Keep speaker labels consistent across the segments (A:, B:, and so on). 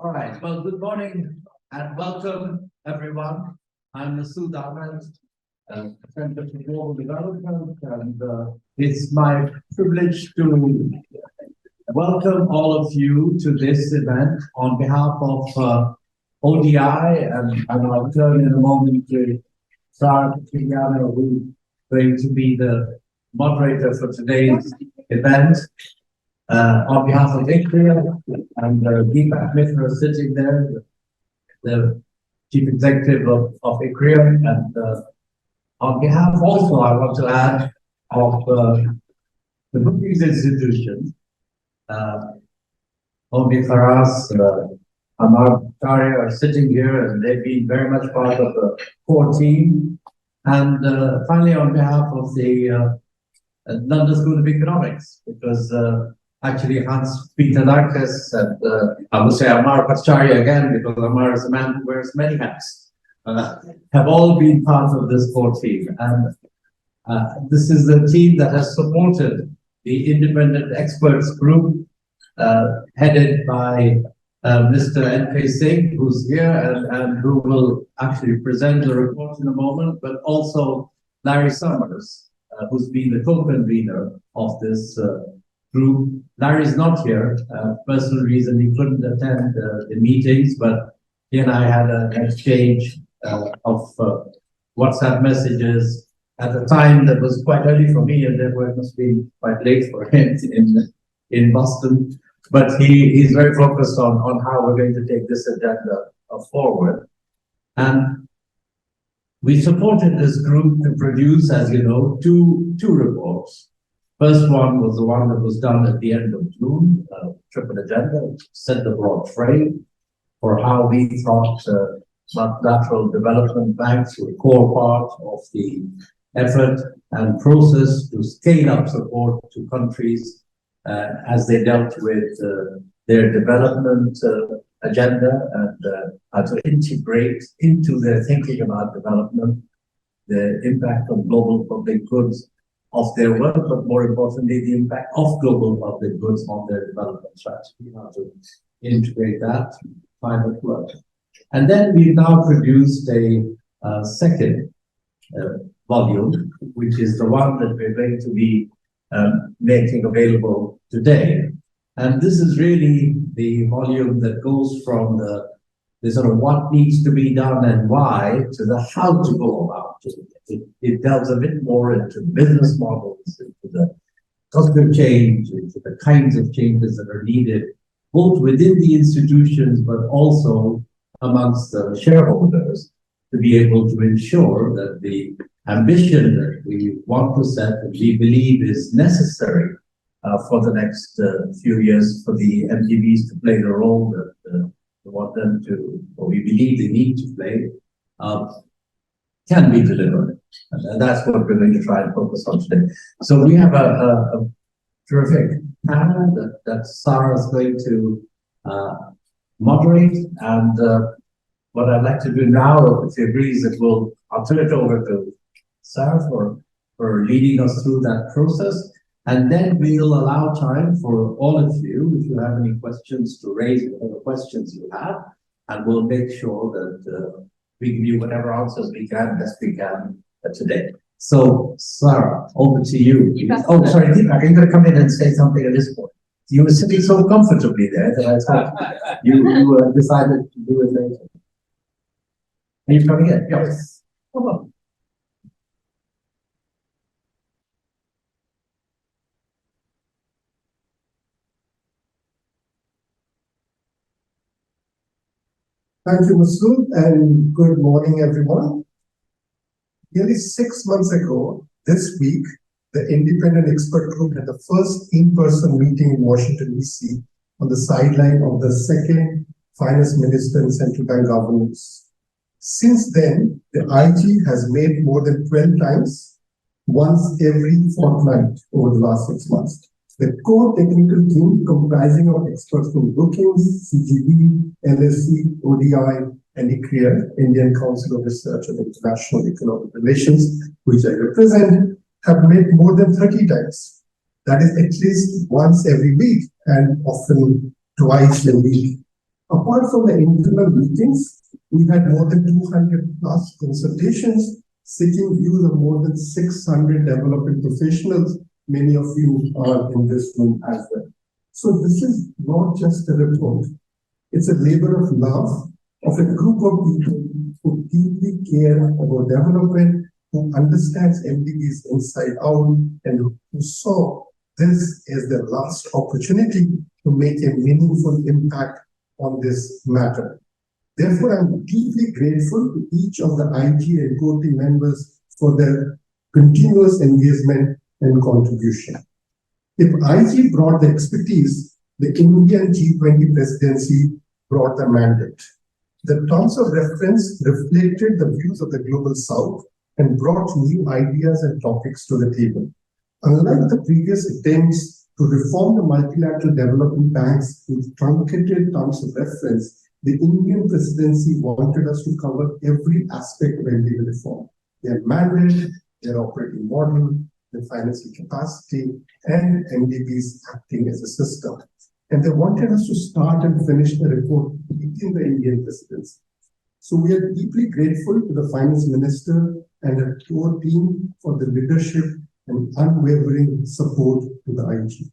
A: All right. Well, good morning and welcome, everyone. I'm Masood Ahmed, Center for Global Development, and it's my privilege to welcome all of you to this event on behalf of ODI, and I'll turn in a moment to Sarah Kigliano, who's going to be the moderator for today's event. On behalf of ICRIA and Deepak Mitra sitting there, the Chief Executive of ICRIA, and on behalf also, I want to add, of the Brookings Institution, Omi Faras, Amar Kari are sitting here, and they've been very much part of the core team. And finally, on behalf of the London School of Economics, because actually Hans Peter Darkes and I would say Amar Bhattacharya again, because Amar is a man who wears many hats, have all been part of this core team. And this is the team that has supported the independent experts group headed by Mr. N.K. Singh, who's here and who will actually present the report in a moment, but also Larry Summers, who's been the co-convener of this group. Larry's not here, personal reason he couldn't attend the meetings, but he and I had an exchange of WhatsApp messages at a time that was quite early for me, and therefore it must be quite late for him in Boston. But he's very focused on how we're going to take this agenda forward. And we supported this group to produce, as you know, two reports. First one was the one that was done at the end of June, Triple Agenda, set the broad frame for how we thought multilateral development banks were a core part of the effort and process to scale up support to countries as they dealt with their development agenda and how to integrate into their thinking about development the impact of global public goods of their work, but more importantly, the impact of global public goods on their development strategy, how to integrate that, find it work. And then we've now produced a second volume, which is the one that we're going to be making available today. And this is really the volume that goes from the sort of what needs to be done and why to the how to go about it. It delves a bit more into business models, into the cultural change, into the kinds of changes that are needed, both within the institutions, but also amongst the shareholders, to be able to ensure that the ambition that we want to set, that we believe is necessary for the next few years for the MDBs to play the role that we want them to, or we believe they need to play, can be delivered. And that's what we're going to try and focus on today. So we have a terrific panel that Sarah is going to moderate. And what I'd like to do now, if she agrees, I'll turn it over to Sarah for leading us through that process. And then we'll allow time for all of you, if you have any questions, to raise whatever questions you have. And we'll make sure that we give you whatever answers we can, best we can today. So, Sarah, over to you. Oh, sorry, Deepak, are you going to come in and say something at this point? You were sitting so comfortably there that I thought you decided to do it later. Are you coming in? Yes. Come on.
B: Thank you, Masood, and good morning, everyone. Nearly 6 months ago, this week, the Independent Expert Group had the first in-person meeting in Washington, D.C. on the sideline of the second Finance Minister in Central Bank governance. Since then, the IG has met more than 12 times, once every fortnight over the last 6 months. The core technical team comprising of experts from Brookings, CGB, LSE, ODI, and ICRIA, Indian Council of Research on International Economic Relations, which I represent, have met more than 30 times. That is at least once every week and often twice a week. Apart from the internal meetings, we had more than 200 plus consultations, seeking views of more than 600 development professionals. Many of you are in this room as well. So this is not just a report. It's a labor of love of a group of people who deeply care about development, who understands MDBs inside out, and who saw this as their last opportunity to make a meaningful impact on this matter. Therefore, I'm deeply grateful to each of the IG and core team members for their continuous engagement and contribution. If IG brought the expertise, the Indian G20 presidency brought the mandate. The terms of reference reflected the views of the global south and brought new ideas and topics to the table. Unlike the previous attempts to reform the multilateral development banks with truncated terms of reference, the Indian presidency wanted us to cover every aspect of MDB reform: their mandate, their operating model, their financial capacity, and MDBs acting as a system. And they wanted us to start and finish the report within the Indian presidency. So we are deeply grateful to the finance minister and her core team for the leadership and unwavering support to the IG.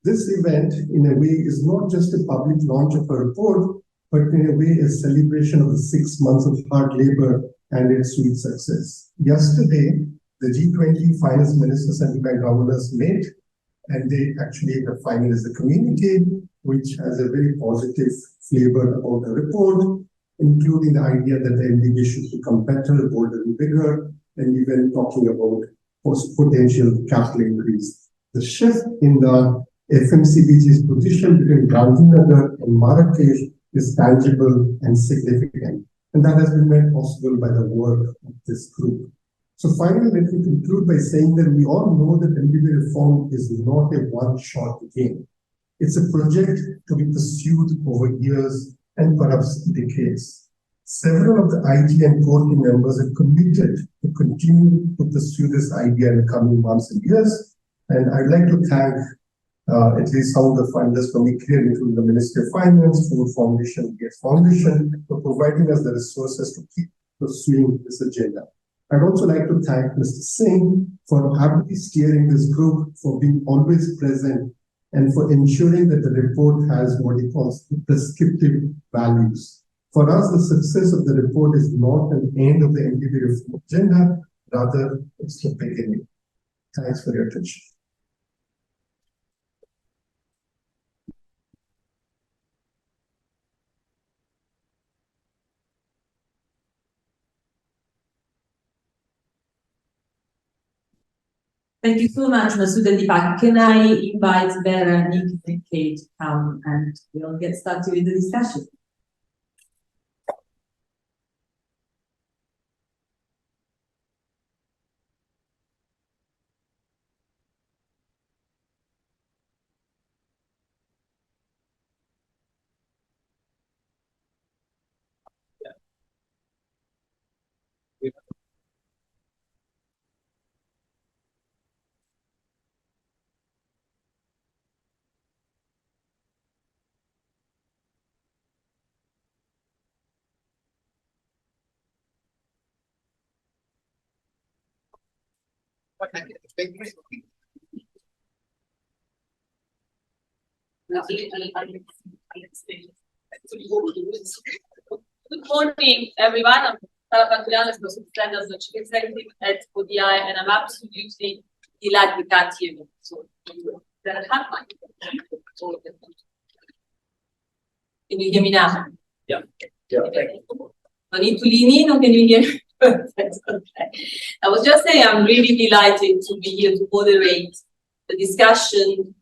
B: This event, in a way, is not just a public launch of a report, but in a way, a celebration of the 6 months of hard labor and its sweet success. Yesterday, the G20 finance ministers and governors met, and they actually have finalized the communique, which has a very positive flavor about the report, including the idea that the MDB should become better, bolder, and bigger, and even talking about potential capital increase. The shift in the FMCBG's position between Gandhinagar and Marrakesh is tangible and significant, and that has been made possible by the work of this group. So finally, let me conclude by saying that we all know that MDB reform is not a one-shot game. It's a project to be pursued over years and perhaps decades. Several of the IG and core team members have committed to continue to pursue this idea in the coming months and years. And I'd like to thank at least some of the funders from ICRIER, including the Ministry of Finance, Ford Foundation, Gates Foundation, for providing us the resources to keep pursuing this agenda. I'd also like to thank Mr. Singh for happily steering this group, for being always present, and for ensuring that the report has what he calls prescriptive values. For us, the success of the report is not an end of the MDB reform agenda, rather it's the beginning. Thanks for your attention.
C: Thank you so much, Masood and Deepak. Can I invite Vera, Nick, and Kate to come and we'll get started with the discussion.
D: Good morning, everyone. I'm Sara Pantoliano, Superintendent as the Chief Executive at ODI, and I'm absolutely delighted with that here. So, then I have my. Can you hear me now?
A: Yeah.
D: I need to lean in, or can you hear me? That's okay. I was just saying I'm really delighted to be here to moderate the discussion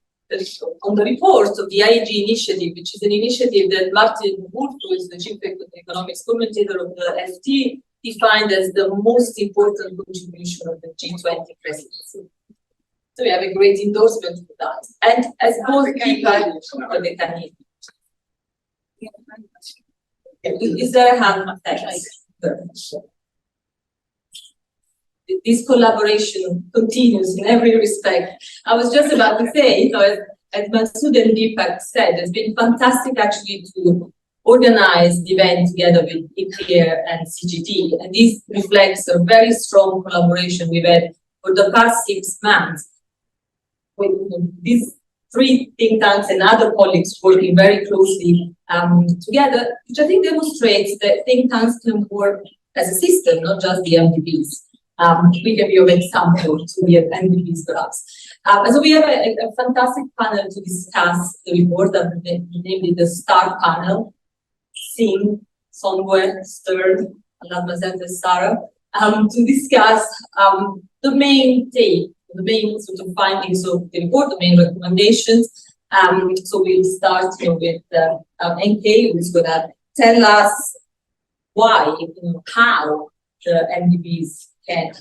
D: on the report of the IG initiative, which is an initiative that Martin Burtu, is the chief economics commentator of the FT, defined as the most important contribution of the G20 presidency. So we have a great endorsement for that. And as both people, is there a hand? Thanks. This collaboration continues in every respect. I was just about to say, as Masood and Deepak said, it's been fantastic actually to organize the event together with ICLEAR and CGT. And this reflects a very strong collaboration we've had for the past 6 months with these 3 think tanks and other colleagues working very closely together, which I think demonstrates that think tanks can work as a system, not just the MDBs. We can be an example to the MDBs perhaps. And so we have a fantastic panel to discuss the report that we named the STAR panel. Sing, somewhere, stirred, Mademoiselle Sarah, to discuss the main take, the main sort of findings of the report, the main recommendations. So we'll start with NK, who's going to tell us why, how the MDBs can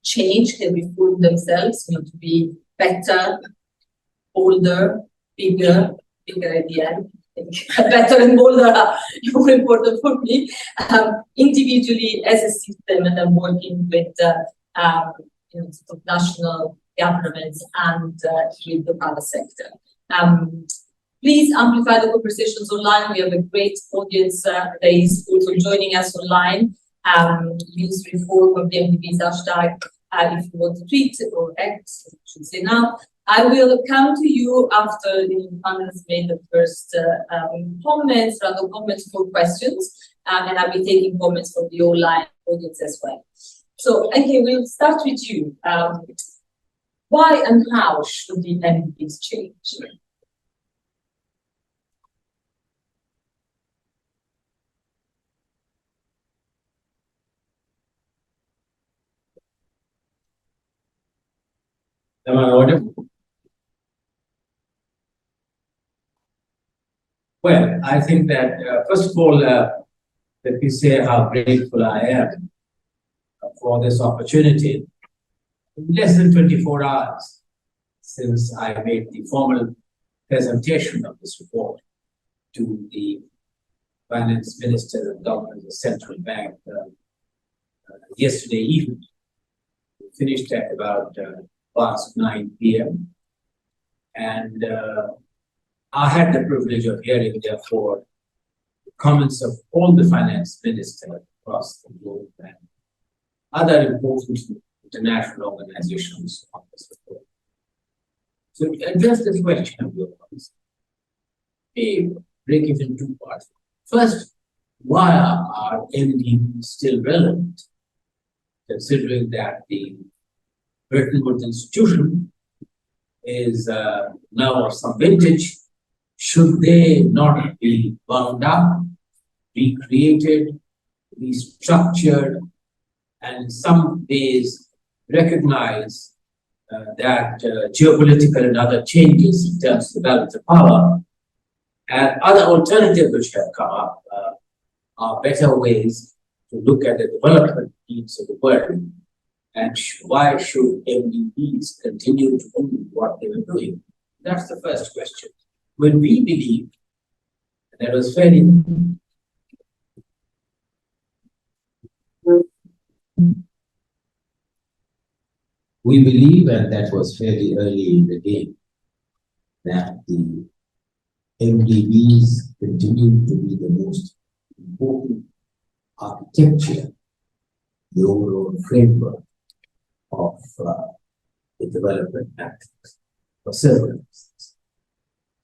D: change, can reform themselves, to be better, bolder, bigger at the end. Better and bolder are more important for me, individually as a system, and I'm working with sort of national governments and with the private sector. Please amplify the conversations online. We have a great audience that is also joining us online. Use reform of the MDBs hashtag if you want to tweet or X, I should say now. I will come to you after the panelists made the first comments, random comments for questions, and I'll be taking comments from the online audience as well. So, okay, we'll start with you. Why and how should the MDBs change?
A: Am I audible? Well, I think that, first of all, let me say how grateful I am for this opportunity. Less than 24 hours since I made the formal presentation of this report to the finance minister and governor of the central bank yesterday evening. We finished at about past 9 p.m. And I had the privilege of hearing, therefore, the comments of all the finance ministers across the globe and other important international organizations on this report. So to address this question of yours, we break it in 2 parts. First, why are MDBs still relevant, considering that the Bretton Woods institution is now of some vintage? Should they not be wound up, recreated, restructured, and in some ways recognize that geopolitical and other changes in terms of the balance of power and other alternatives which have come up are better ways to look at the development needs of the world? And why should MDBs continue to do what they were doing? That's the first question. When we believe that was fairly we believe, and that was fairly early in the game, that the MDBs continue to be the most important architecture, the overall framework of the development matrix for several reasons.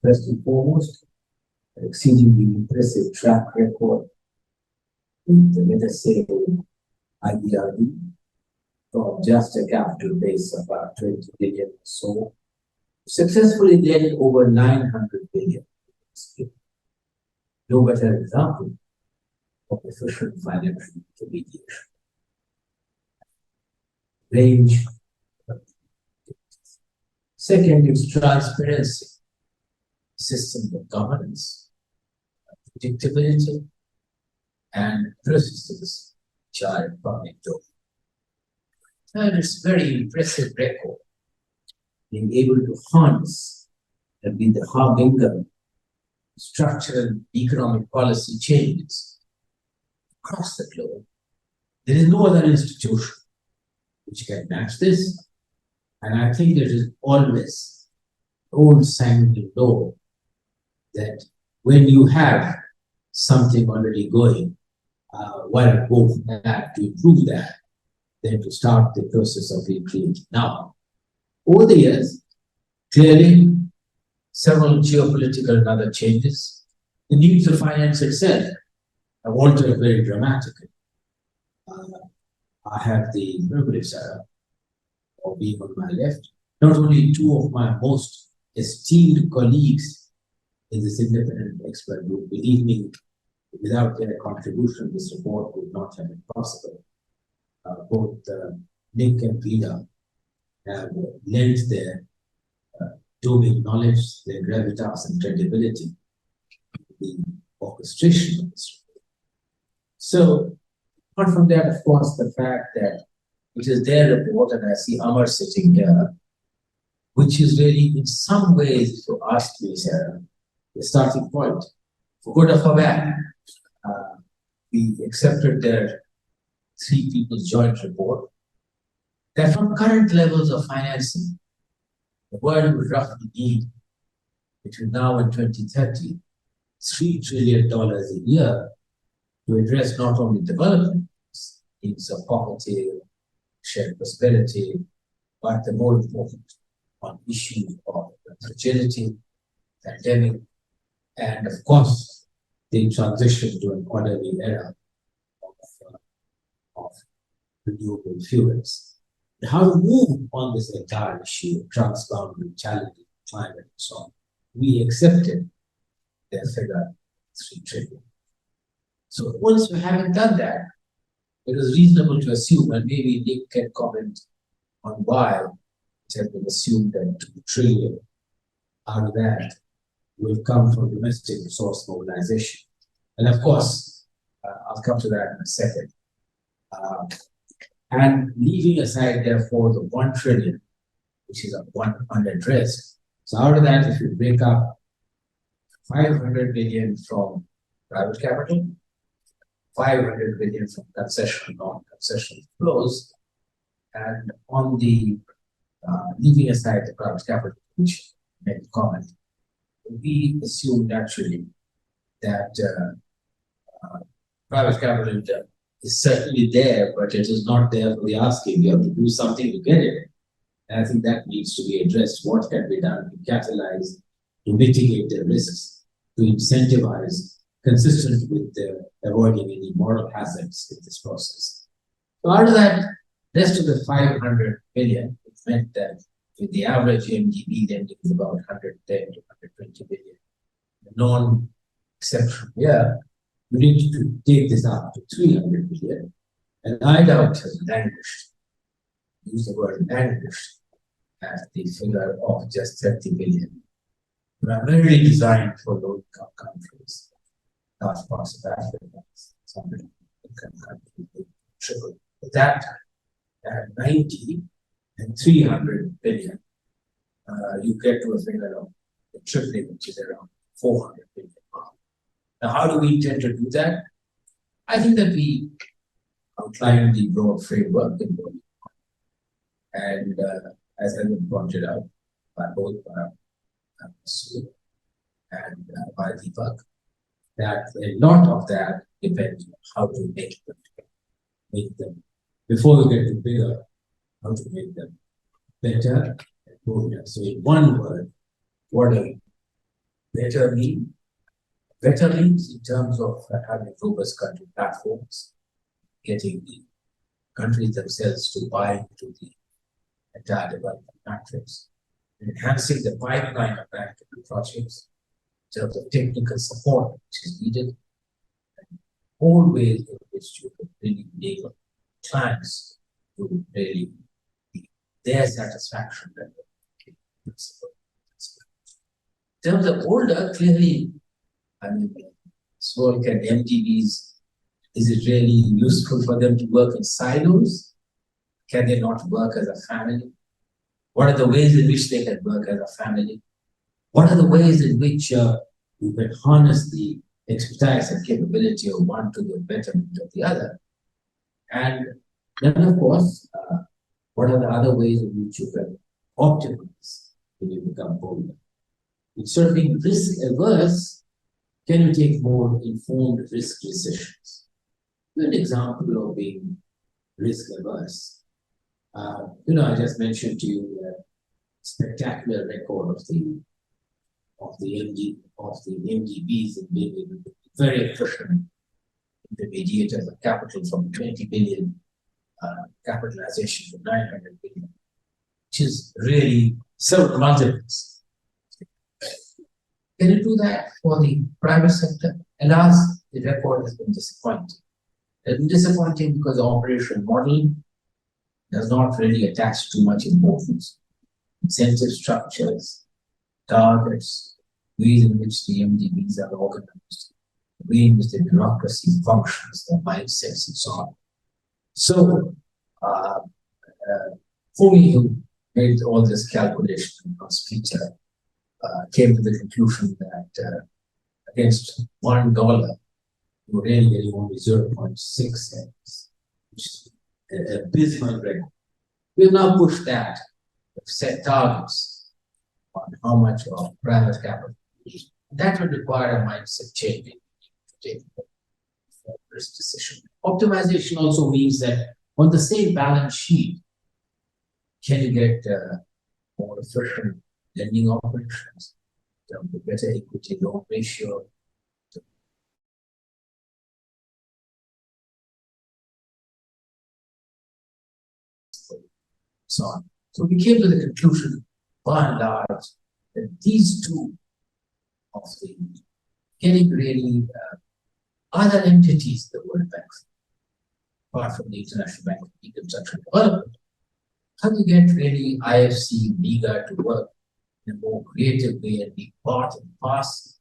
A: First and foremost, an exceedingly impressive track record with, let us say, IBRD, from just a capital base of about 20 billion or so, successfully led over 900 billion. No better example of efficient financial intermediation. Range. Second is transparency, system of governance, predictability, and processes which are in public domain. And it's very impressive record being able to harness and be the harbinger of structural economic policy changes across the globe. There is no other institution which can match this, and I think there is always old sanguine law that when you have something already going, why not go for that to improve that, then to start the process of recreating. Now, over the years, clearly, several geopolitical and other changes, the needs of finance itself have altered very dramatically. I have the privilege of being on my left, not only two of my most esteemed colleagues in this independent expert group, believe me, without their contribution, this report would not have been possible. Both Nick and Vida have lent their domain knowledge, their gravitas and credibility to the orchestration of this report. So, apart from that, of course, the fact that it is their report, and I see Amar sitting here, which is really, in some ways, if you ask me, Sarah, the starting point. For good or for bad, we accepted their 3 people's joint report that from current levels of financing, the world would roughly need between now and 2030 $3 trillion a year to address not only development needs of poverty, shared prosperity, but the more important on issues of fragility, pandemic, and of course, the transition to an orderly era of renewable fuels. And how to move on this entire issue of transboundary challenges, climate, and so on. We accepted their figure 3 trillion. So once we haven't done that, it is reasonable to assume, and maybe Nick can comment on why it has been assumed that 2 trillion out of that will come from domestic resource mobilization. And of course, I'll come to that in a second. And leaving aside, therefore, the 1 trillion, which is unaddressed. So out of that, if you break up 500 billion from private capital, 500 billion from concession, non-concession flows, and on the leaving aside the private capital, which made a comment, we assume naturally that private capital is certainly there, but it is not there for the asking. You have to do something to get it. And I think that needs to be addressed. What can be done to catalyze, to mitigate the risks, to incentivize, consistent with avoiding any moral hazards in this process. So out of that, rest of the 500 billion, it meant that with the average MDB lending is about 110 to 120 billion. Non-exceptional year, you need to take this up to 300 billion. And I doubt has languished, use the word languished, as the figure of just 30 billion. Primarily designed for low-income countries, large parts of Africa, some income countries, triple. That at 90 and 300 billion, you get to a figure of the tripling, which is around 400 billion. Now, how do we intend to do that? I think that we outline the broad framework in both. And as has been pointed out by both Sue and by Deepak, that a lot of that depends on how to make them. Before we get to bigger, how to make them better and bolder. So in one word, what do better mean? Better means in terms of having robust country platforms, getting the countries themselves to buy into the entire development matrix, enhancing the pipeline of active projects in terms of technical support which is needed, and all ways in which you can really enable clients to really be their satisfaction level. In terms of older, clearly, I mean, so can MDBs, is it really useful for them to work in silos? Can they not work as a family? What are the ways in which they can work as a family? What are the ways in which you can harness the expertise and capability of one to the betterment of the other? And then, of course, what are the other ways in which you can optimize when you become older?
E: instead of being risk averse, can you take more informed risk decisions? An example of being risk averse. I just mentioned to you the spectacular record of the MDBs in being very efficient intermediators of capital from 20 billion capitalization to 900 billion, which is really several multiples. Can you do that for the private sector? Alas, the record has been disappointing. It's been disappointing because the operation model does not really attach too much importance. Incentive structures, targets, ways in which the MDBs are organized, the way in which the bureaucracy functions, their mindsets, and so on. So, Fumi, who made all this calculation on Peter, came to the conclusion that against $1, you're really getting only 0.6 cents, which is an abysmal record. We've now pushed that, set targets on how much of private capital. That would require a mindset change to take risk decision. Optimization also means that on the same balance sheet, can you get more efficient lending operations, better equity loan ratio, so on. So we came to the conclusion, by and large, that these two of the getting really other entities, the World Bank, apart from the International Bank for Reconstruction and Development, how do you get really IFC, MIGA to work in a more creative way and be part and parcel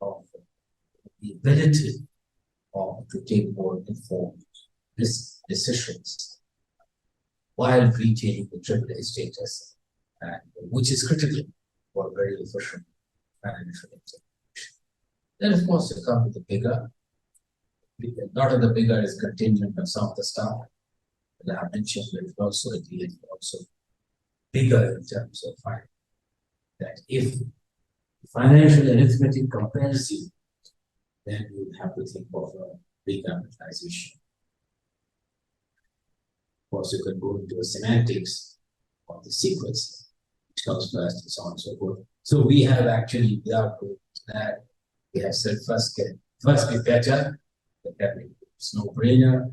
E: of the ability to take more informed risk decisions while retaining the AAA status, which is critical for a very efficient financial intervention. Then, of course, you come to the bigger. Not of the bigger is contingent on some of the stuff that I mentioned, but it's also at the end, also bigger in terms of finding that if financial arithmetic compels you, then you have to think of a recapitalization. Of course, you can go into the semantics of the sequence, which comes first, and so on and so forth. So we have actually, without going into that, we have said first be better, it's no-brainer.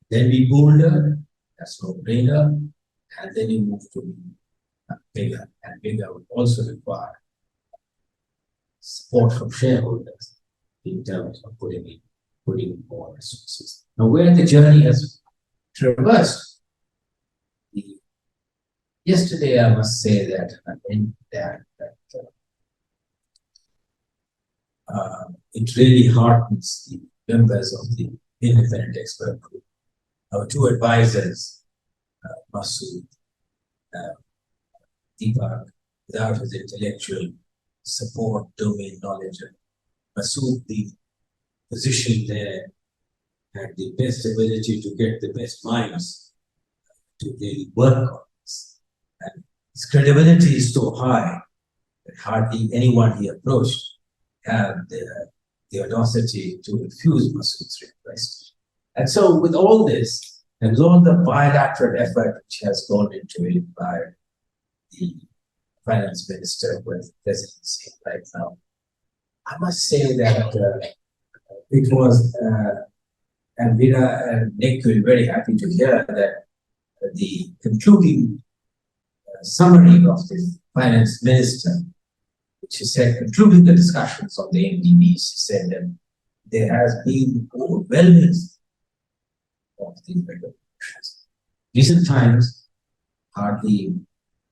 E: Then be bolder, that's no-brainer, and then you move to bigger, and bigger would also require support from shareholders in terms of putting in more resources. Now, where the journey has traversed, yesterday I must say that it really heartens the members of the independent expert group. Our two advisors, Masood, Deepak, without his intellectual support, domain knowledge, Masood, the position there, had the best ability to get the best minds to really work on this. And his credibility is so high that hardly anyone he approached had the audacity to refuse Masood's request. And so with all this, and with all the bilateral effort which has gone into it by the finance minister with the presidency right now, I must say that it was, and Veera and Nick will be very happy to hear that the concluding summary of the finance minister, which he said, concluding the discussions on the MDBs, he said that there has been overwhelming of these regulations. Recent times, hardly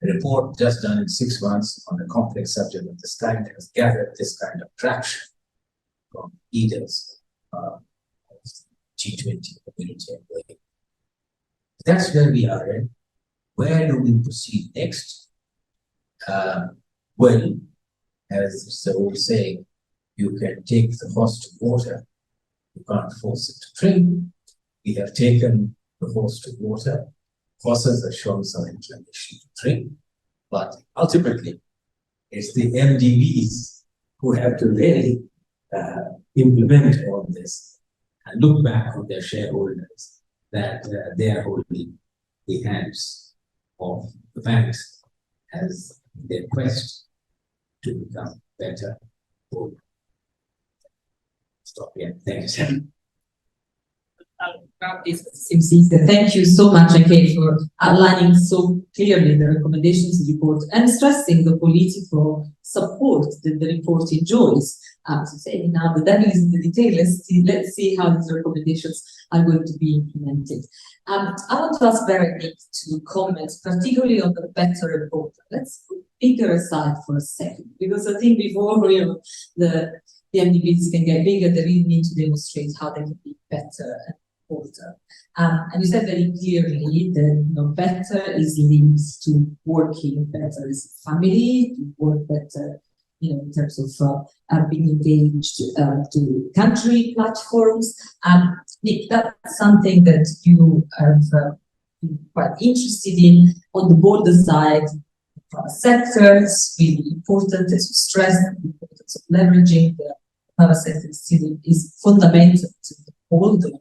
E: a report just done in 6 months on a complex subject of this kind has gathered this kind of traction from leaders of G20 community. That's where we are in. Where do we proceed next? Well, as the old saying, you can take the horse to water, you can't force it to drink. We have taken the horse to water. Horses have shown some inclination to drink, but ultimately, It's the MDBs who have to really implement all this and look back on their shareholders that they are holding the hands of the banks as their quest to become better. Stop here. Thank you, sir.
C: Thank you so much, Ake, for outlining so clearly the recommendations report and stressing the political support that the report enjoys. So saying now the devil is in the detail. Let's see how these recommendations are going to be implemented. I want to ask Veronique to comment, particularly on the better report. Let's put bigger aside for a second, because I think before the MDBs can get bigger, they really need to demonstrate how they can be better and bolder. And you said very clearly that better is linked to working better as a family, to work better, in terms of being engaged to country platforms. Nick, that's something that you have been quite interested in. On the bolder side, the private sector is really important, as you stressed, the importance of leveraging the private sector is fundamental to the bolder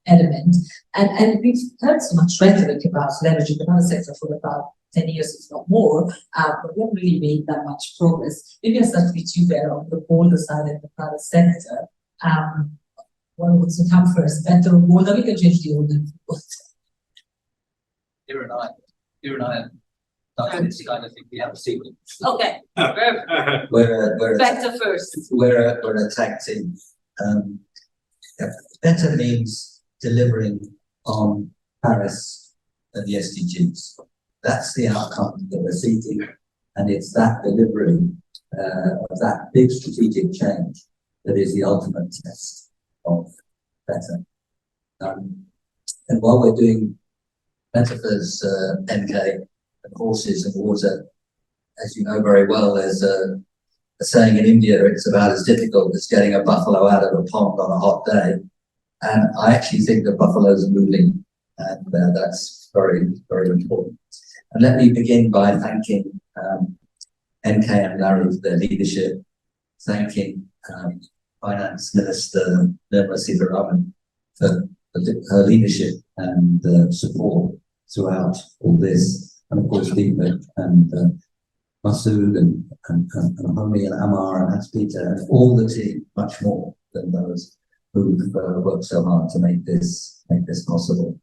C: element. And we've heard so much rhetoric about leveraging the private sector for about 10 years, if not more, but we haven't really made that much progress. Maybe I'll start with you there on the bolder side of the private sector. What wants to come first, better or bolder? We can change the order.
A: You and I I think we have a secret.
D: Okay.
F: We're
D: Better first.
F: we're a tag team. Better means delivering on Paris and the SDGs. That's the outcome that we're seeking, and it's that delivery of that big strategic change that is the ultimate test of better. And while we're doing better as MK, and horses and water, as you know very well, there's a saying in India, it's about as difficult as getting a buffalo out of a pond on a hot day. And I actually think the buffaloes are moving, and that's very, very important. And let me begin by thanking MK and Larry for their leadership, thanking Finance Minister Nirmala Sitharaman for her leadership and support throughout all this, and of course Deepak and Masood and Homi and Amar and Hans-Peter and all the team, much more than those who've worked so hard to make this possible.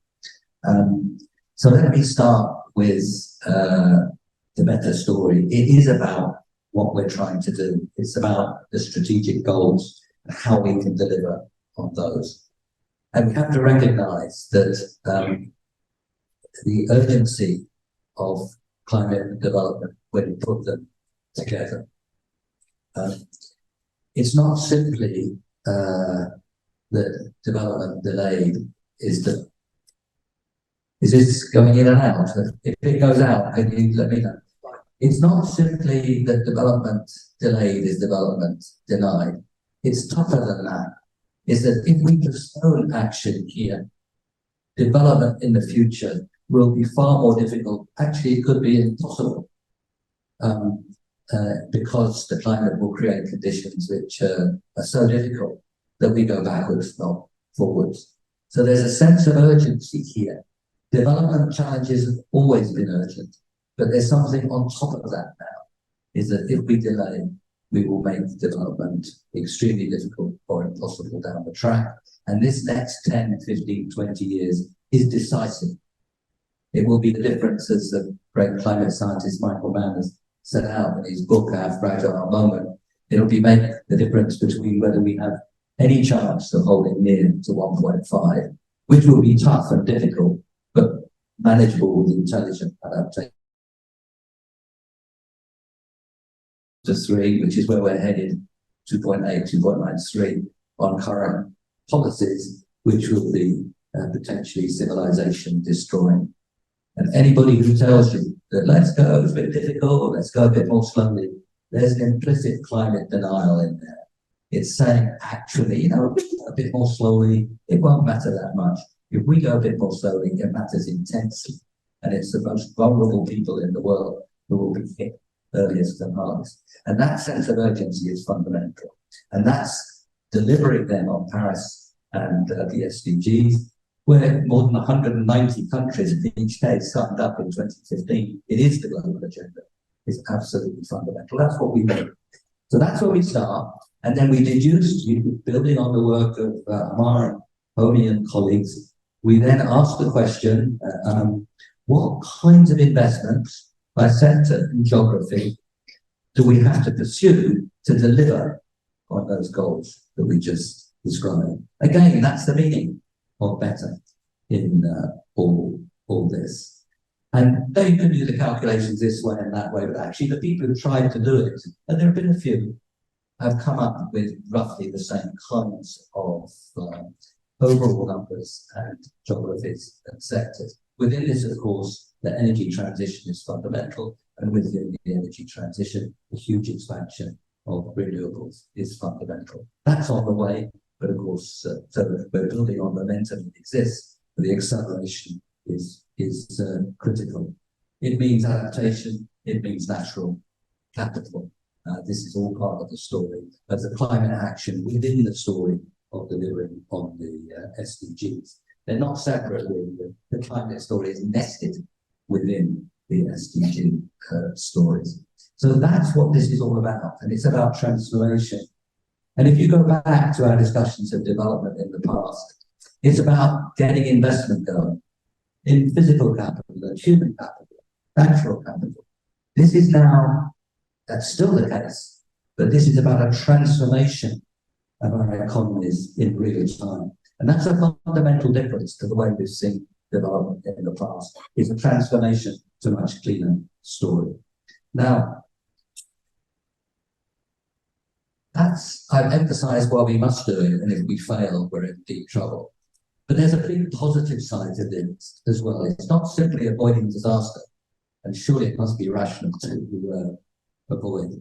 F: So let me start with the better story. It is about what we're trying to do. It's about the strategic goals and how we can deliver on those. And we have to recognize that the urgency of climate development, when you put them together, it's not simply that development delayed is this going in and out? If it goes out, can you let me know? It's not simply that development delayed is development denied. It's tougher than that. Is that if we postpone action here, development in the future will be far more difficult. Actually, it could be impossible because the climate will create conditions which are so difficult that we go backwards, not forwards. So there's a sense of urgency here. Development challenges have always been urgent, but there's something on top of that now, is that if we delay, we will make development extremely difficult or impossible down the track. And this next 10, 15, 20 years is decisive. It will be the difference, as the great climate scientist Michael Mann has set out in his book, Our Fragile Moment. It'll be make the difference between whether we have any chance of holding near to 1.5, which will be tough and difficult, but manageable with intelligent adaptation, to 3, which is where we're headed, 2.8, 2.93 on current policies, which will be potentially civilization destroying. And anybody who tells you that let's go, it's a bit difficult, let's go a bit more slowly, there's an implicit climate denial in there. It's saying, actually, a bit more slowly, it won't matter that much. If we go a bit more slowly, it matters intensely. And it's the most vulnerable people in the world who will be hit earliest and hardest. And that sense of urgency is fundamental. And that's delivering them on Paris and the SDGs, where more than 190 countries in each case signed up in 2015. It is the global agenda. It's absolutely fundamental. That's what we do. So that's where we start. And then we deduce, building on the work of Amar, Homi and colleagues, we then ask the question, what kinds of investments by sector and geography do we have to pursue to deliver on those goals that we just described? Again, that's the meaning of better in all this. And though you can do the calculations this way and that way, but actually the people who tried to do it, and there have been a few, have come up with roughly the same kinds of overall numbers and geographies and sectors. Within this, of course, the energy transition is fundamental, and within the energy transition, the huge expansion of renewables is fundamental. That's on the way, but of course, so we're building on momentum that exists, but the acceleration is critical. It means adaptation, it means natural capital. This is all part of the story of the climate action within the story of delivering on the SDGs. They're not separate. The climate story is nested within the SDG stories. So that's what this is all about, and it's about transformation. And if you go back to our discussions of development in the past, it's about getting investment going in physical capital and human capital, natural capital. This is now, that's still the case, but this is about a transformation of our economies in real time. And that's a fundamental difference to the way we've seen development in the past. It's a transformation to a much cleaner story. Now, I've emphasized why we must do it, and if we fail, we're in deep trouble. But there's a big positive side to this as well. It's not simply avoiding disaster, and surely it must be rational to avoid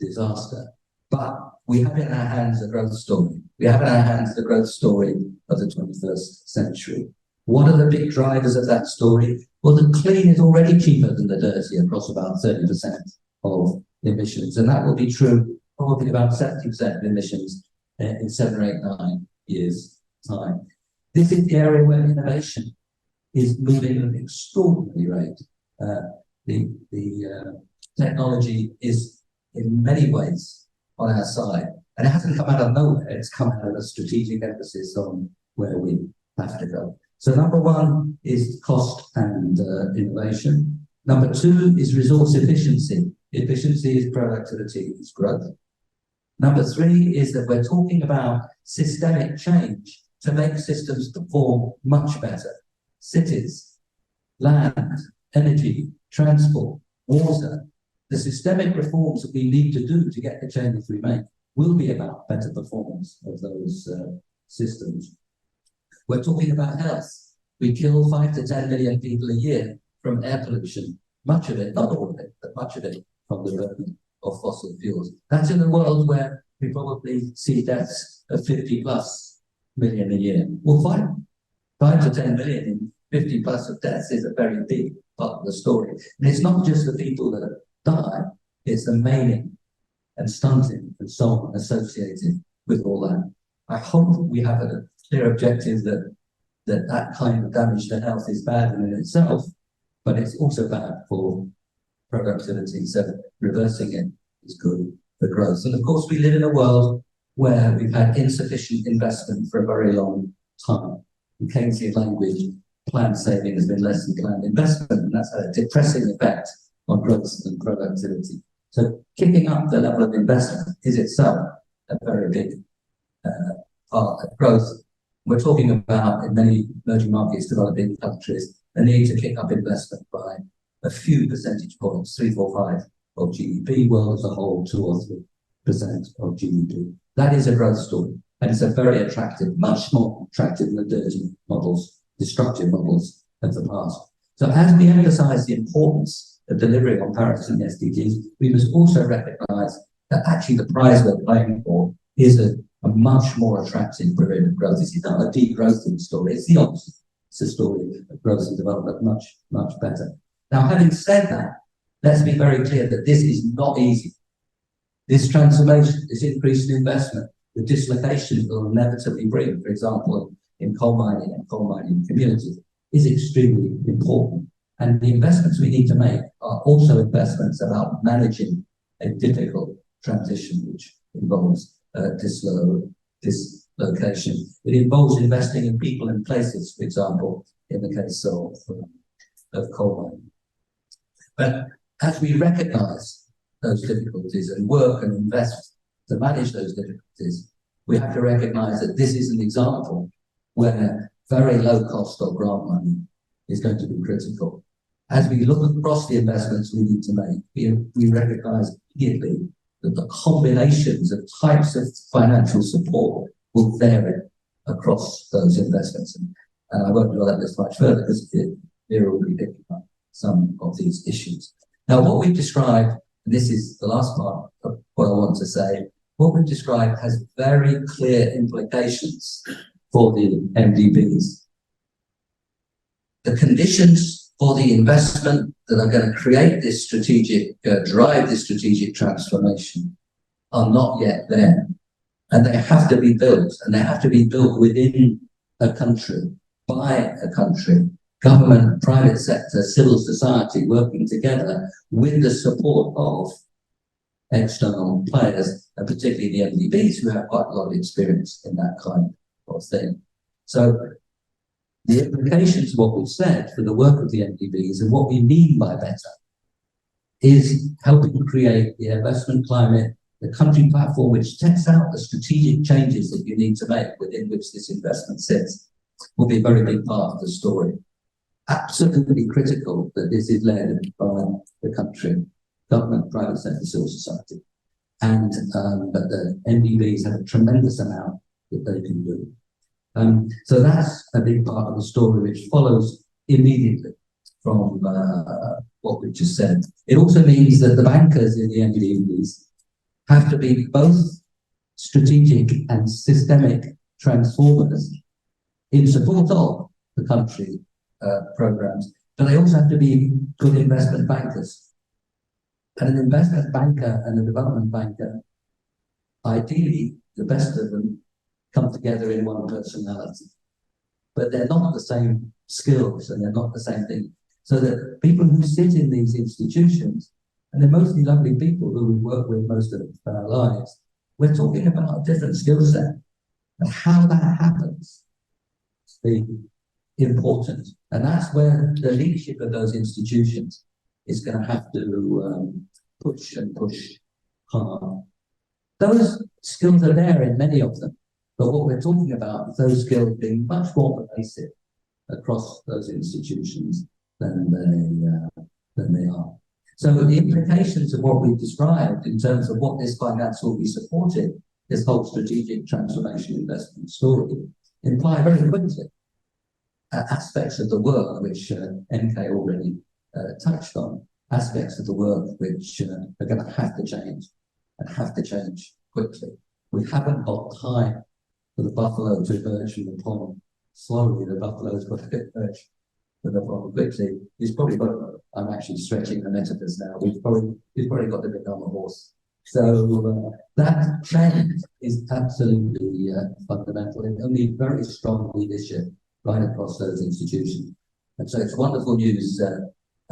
F: disaster. But we have in our hands a growth story. We have in our hands the growth story of the 21st century. What are the big drivers of that story? Well, the clean is already cheaper than the dirty across about 30% of emissions, and that will be true probably about 70% of emissions in 7, 8, 9 years' time. This is the area where innovation is moving at an extraordinary rate. The technology is in many ways on our side, and it hasn't come out of nowhere. It's come out of a strategic emphasis on where we have to go. So number one is cost and innovation. Number two is resource efficiency. Efficiency is productivity, is growth. Number three is that we're talking about systemic change to make systems perform much better. Cities, land, energy, transport, water. The systemic reforms that we need to do to get the changes we make will be about better performance of those systems. We're talking about health. We kill 5 to 10 million people a year from air pollution. Much of it, not all of it, but much of it from the burning of fossil fuels. That's in a world where we probably see deaths of 50 plus million a year. Well, 5 to 10 million in 50 plus of deaths is a very big part of the story. And it's not just the people that die, it's the maiming and stunting and so on associated with all that. I hope we have a clear objective that kind of damage to health is bad in itself, but it's also bad for productivity. So reversing it is good for growth. And of course, we live in a world where we've had insufficient investment for a very long time. In Keynesian language, planned saving has been less than planned investment, and that's had a depressing effect on growth and productivity. So kicking up the level of investment is itself a very big part of growth. We're talking about, in many emerging markets, developing countries, a need to kick up investment by a few percentage points, 3, 4, 5 of GDP, world as a whole, 2 or 3% of GDP. That is a growth story, and it's a very attractive, much more attractive than the dirty models, destructive models of the past. So as we emphasize the importance of delivering on Paris and the SDGs, we must also recognize that actually the prize we're playing for is a much more attractive period of growth. This is not a degrowthing story, it's the opposite. It's a story of growth and development, much, much better. Now, having said that, let's be very clear that this is not easy. This transformation, this increase in investment, the dislocation it will inevitably bring, for example, in coal mining and coal mining communities, is extremely important. And the investments we need to make are also investments about managing a difficult transition, which involves dislocation. It involves investing in people and places, for example, in the case of coal mining. But as we recognize those difficulties and work and invest to manage those difficulties, we have to recognize that this is an example where very low cost of grant money is going to be critical. As we look across the investments we need to make, we recognize immediately that the combinations of types of financial support will vary across those investments. And I won't develop this much further because Vera will be picking up some of these issues. Now, what we've described, and this is the last part of what I want to say, what we've described has very clear implications for the MDBs. The conditions for the investment that are going to create this strategic, drive this strategic transformation are not yet there. And they have to be built, and they have to be built within a country, by a country, government, private sector, civil society working together with the support of external players, and particularly the MDBs, who have quite a lot of experience in that kind of thing. So the implications of what we've said for the work of the MDBs and what we mean by better is helping create the investment climate, the country platform which sets out the strategic changes that you need to make within which this investment sits, will be a very big part of the story. Absolutely critical that this is led by the country, government, private sector, civil society. And but the MDBs have a tremendous amount that they can do. So that's a big part of the story which follows immediately from what we just said. It also means that the bankers in the MDBs have to be both strategic and systemic transformers in support of the country programs, but they also have to be good investment bankers. And an investment banker and a development banker, ideally, the best of them come together in one personality. But they're not the same skills and they're not the same thing. So that people who sit in these institutions, and they're mostly lovely people who we work with most of our lives, we're talking about a different skill set. And how that happens is important. And that's where the leadership of those institutions is going to have to push and push hard. Those skills are there in many of them, but what we're talking about is those skills being much more pervasive across those institutions than they are. So the implications of what we've described in terms of what this finance will be supporting, this whole strategic transformation investment story, imply very quickly aspects of the work which MK already touched on, aspects of the work which are going to have to change and have to change quickly. We haven't got time for the buffalo to emerge from the pond slowly. The buffalo's got to emerge from the pond quickly. He's probably got, I'm actually stretching the metaphors now, he's probably got to become a horse. So that change is absolutely fundamental, and only very strong leadership right across those institutions. And so it's wonderful news,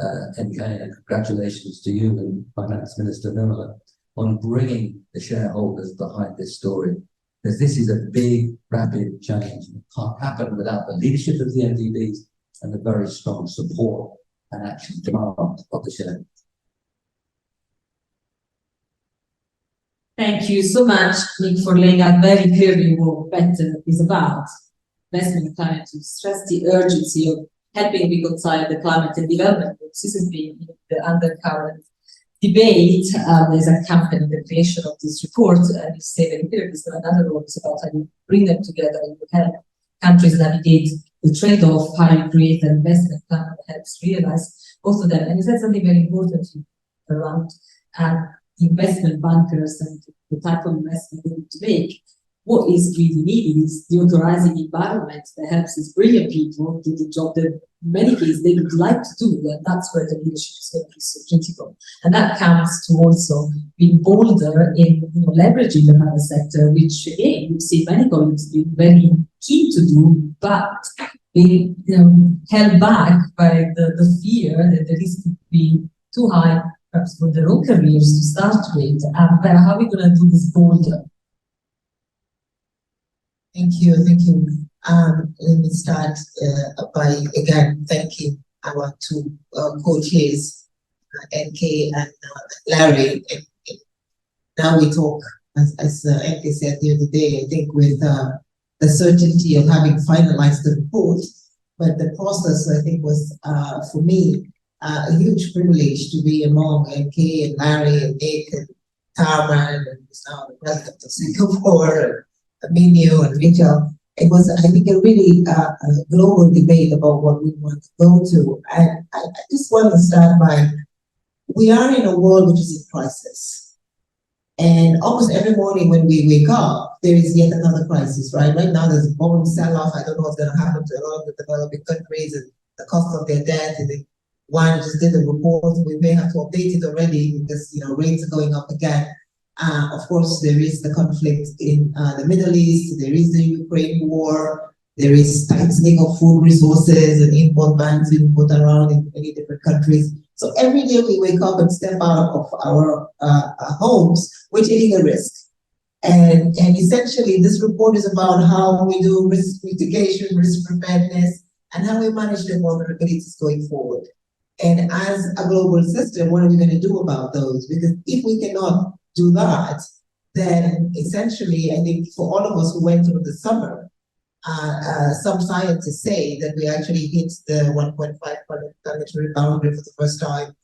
F: MK, and congratulations to you and Finance Minister Miller on bringing the shareholders behind this story. Because this is a big, rapid change. It can't happen without the leadership of the MDBs and the very strong support and actually demand of the shareholders.
C: Thank you so much, Nick, for laying out very clearly what better is about. Investment climate to stress the urgency of helping reconcile the climate and development. This has been the undercurrent debate is accompanying the creation of this report. And you say very clearly, there's another role, it's about how you bring them together and you help countries navigate the trade-off, how you create an investment plan that helps realize both of them. And you said something very important around investment bankers and the type of investment they need to make. what is really needed is the authorizing environment that helps these brilliant people do the job that in many cases they would like to do, and that's where the leadership is going to be so critical. And that comes to also being bolder in leveraging the private sector, which again, we've seen many colleagues being very keen to do, but being held back by the fear that the risk could be too high, perhaps for their own careers to start with. But how are we going to do this bolder?
G: Thank you. Let me start by again thanking our two co-chairs, NK and Larry. And now we talk, as NK said the other day, I think with the certainty of having finalized the report, but the process I think was for me a huge privilege to be among NK and Larry and Nick and Tarman and now the president of Singapore. Menu and retail. It was, I think, a really global debate about what we want to go to. And I just want to start by, we are in a world which is in crisis. And almost every morning when we wake up, there is yet another crisis, right? Right now there's a bomb sell-off. I don't know what's going to happen to a lot of the developing countries and the cost of their debt. And one just did a report, we may have to update it already because rates are going up again. Of course, there is the conflict in the Middle East, there is the Ukraine war, there is tightening of food resources and import bans being put around in many different countries. So every day we wake up and step out of our homes, we're taking a risk. And essentially, this report is about how we do risk mitigation, risk preparedness, and how we manage the vulnerabilities going forward. And as a global system, what are we going to do about those? Because if we cannot do that, then essentially, I think for all of us who went through the summer, some scientists say that we actually hit the 1.5 planetary boundary for the first time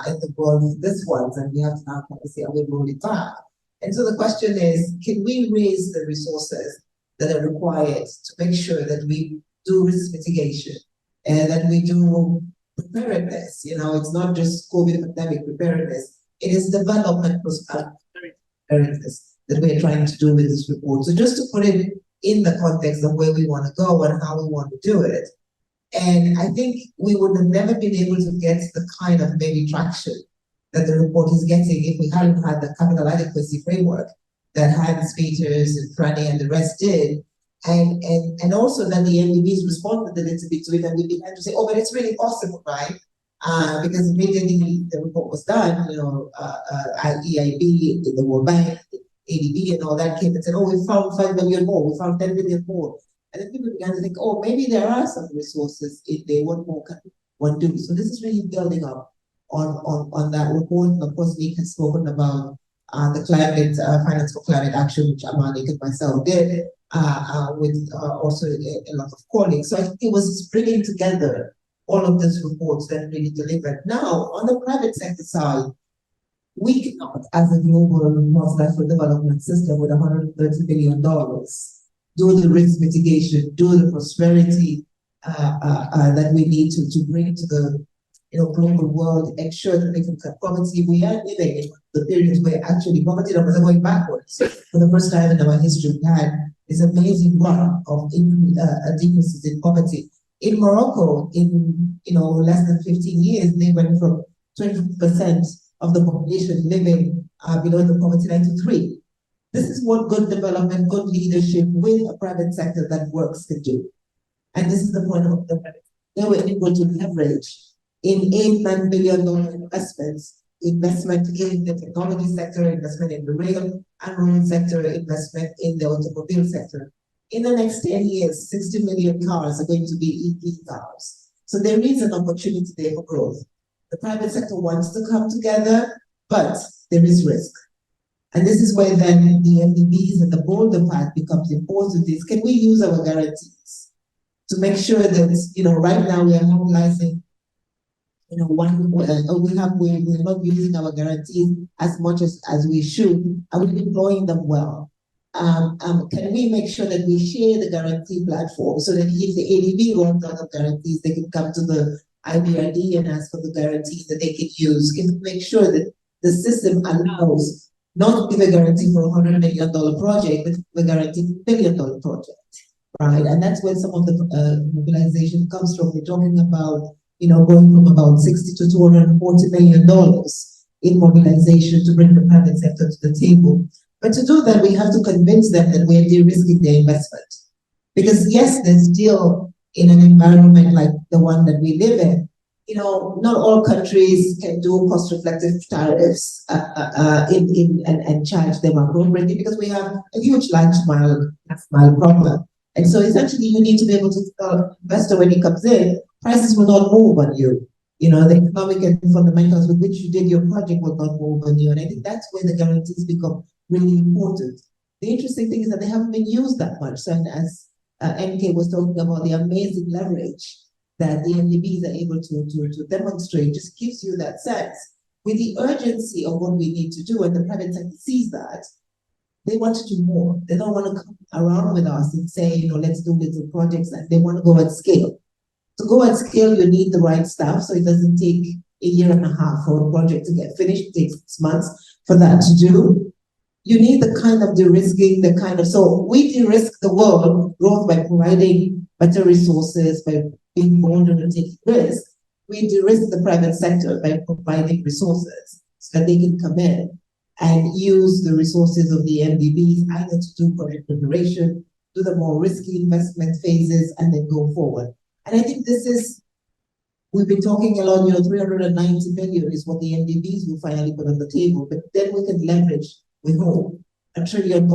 G: in the world this once, and we have to now kind of see how we roll it back. And so the question is, can we raise the resources that are required to make sure that we do risk mitigation and that we do preparedness? It's not just COVID pandemic preparedness. It is development preparedness that we're trying to do with this report. So just to put it in the context of where we want to go and how we want to do it. And I think we would have never been able to get the kind of maybe traction that the report is getting if we hadn't had the capital adequacy framework that Hans Peters and Franny and the rest did. And also that the MDBs responded a little bit to it, and we began to say, oh, but it's really possible, right? Because immediately the report was done, EIB, the World Bank, ADB, and all that came and said, oh, we found 5 million more, we found 10 million more. And then people began to think, oh, maybe there are some resources if they want more, want to do. So this is really building up on that report. And of course, Nick has spoken about the climate, Finance for Climate Action, which Amani and myself did, with also a lot of colleagues. So I think it was bringing together all of these reports that really delivered. Now, on the private sector side, we cannot, as a global multilateral development system with $130 billion, do the risk mitigation, do the prosperity that we need to bring to the global world, ensure that we can cut poverty. We are living in the periods where actually poverty numbers are going backwards. For the first time in our history, we had this amazing run of decreases in poverty. In Morocco, in less than 15 years, they went from 20% of the population living below the poverty line to 3%. This is what good development, good leadership with a private sector that works can do. And this is the point of the private. They were able to leverage in $8-9 billion investments, investment in the technology sector, investment in the rail and road sector, investment in the automobile sector. In the next 10 years, 60 million cars are going to be EV cars. So there is an opportunity there for growth. The private sector wants to come together, but there is risk. And this is where then the MDBs and the bolder path becomes important. Is can we use our guarantees to make sure that, right now we are mobilizing, we're not using our guarantees as much as we should. Are we deploying them well? Can we make sure that we share the guarantee platform so that if the ADB runs out of guarantees, they can come to the IBRD and ask for the guarantees that they can use? Can we make sure that the system allows not give a guarantee for $100 million project, but give a guarantee for $1 billion project, right? And that's where some of the mobilization comes from. We're talking about, going from about 60 to $240 million in mobilization to bring the private sector to the table. But to do that, we have to convince them that we're de-risking their investment. Because yes, they're still in an environment like the one that we live in. Not all countries can do cost-reflective tariffs and charge them appropriately because we have a huge last mile problem. And so essentially you need to be able to tell investor when he comes in, prices will not move on you. The economic and fundamentals with which you did your project will not move on you. And I think that's where the guarantees become really important. The interesting thing is that they haven't been used that much. So as MK was talking about, the amazing leverage that the MDBs are able to demonstrate just gives you that sense. With the urgency of what we need to do, and the private sector sees that, they want to do more. They don't want to come around with us and say, let's do little projects, and they want to go at scale. To go at scale, you need the right staff, so it doesn't take a year and a half for a project to get finished. It takes 6 months for that to do. You need the kind of de-risking, so we de-risk the world growth by providing better resources, by being bolder and taking risks. We de-risk the private sector by providing resources so that they can come in and use the resources of the MDBs either to do project preparation, do the more risky investment phases, and then go forward. And I think we've been talking a lot, 390 billion is what the MDBs will finally put on the table, but then we can leverage, we hope, $1 trillion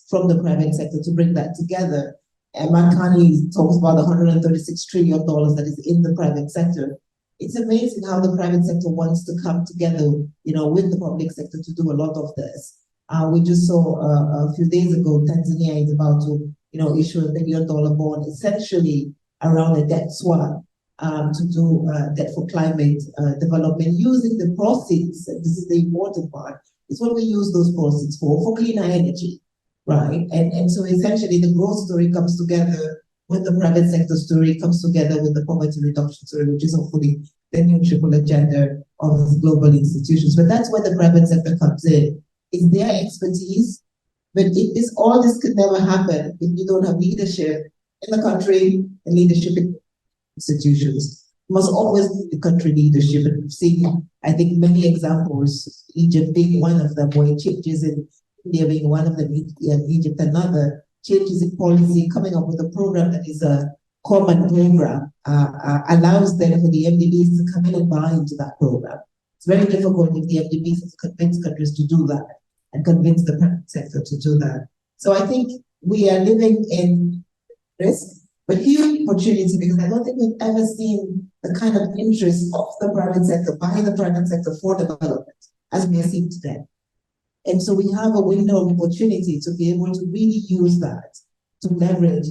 G: from the private sector to bring that together. And Makani talks about the $136 trillion that is in the private sector. It's amazing how the private sector wants to come together, with the public sector to do a lot of this. We just saw a few days ago, Tanzania is about to, issue a $1 billion bond, essentially around a debt swap to do debt for climate development using the proceeds. This is the important part. It's what we use those proceeds for cleaner energy, right? And so essentially the growth story comes together with the private sector story, comes together with the poverty reduction story, which is hopefully the new triple agenda of the global institutions. But that's where the private sector comes in. It's their expertise, but all this could never happen if you don't have leadership in the country and leadership in institutions. You must always be the country leadership. And we've seen, I think, many examples, Egypt being one of them, where changes in India being one of them, Egypt another, changes in policy, coming up with a program that is a common program, allows then for the MDBs to come in and buy into that program. It's very difficult if the MDBs have to convince countries to do that and convince the private sector to do that. So I think we are living in risk, but huge opportunity, because I don't think we've ever seen the kind of interest of the private sector, by the private sector for development, as we are seeing today. And so we have a window of opportunity to be able to really use that to leverage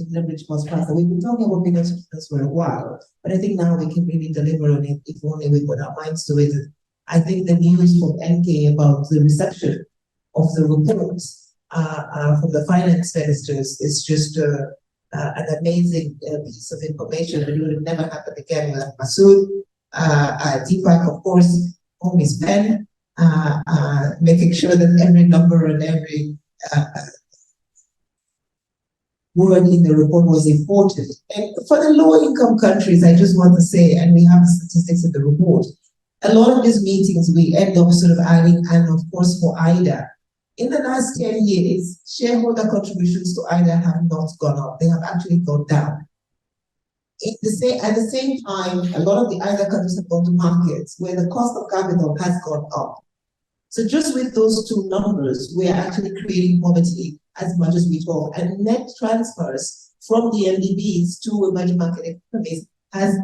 G: much faster. We've been talking about big entrepreneurs for a while, but I think now we can really deliver on it if only we put our minds to it. I think the news from NK about the reception of the reports from the finance ministers is just an amazing piece of information, but it would have never happened again without Masood. Deepak, of course, home is Ben, making sure that every number and every word in the report was important. And for the low-income countries, I just want to say, and we have the statistics in the report, a lot of these meetings we end up sort of adding, and of course for IDA, in the last 10 years, shareholder contributions to IDA have not gone up. They have actually gone down. At the same time, a lot of the IDA countries have gone to markets where the cost of capital has gone up. So just with those two numbers, we are actually creating poverty as much as we talk. And net transfers from the MDBs to emerging market economies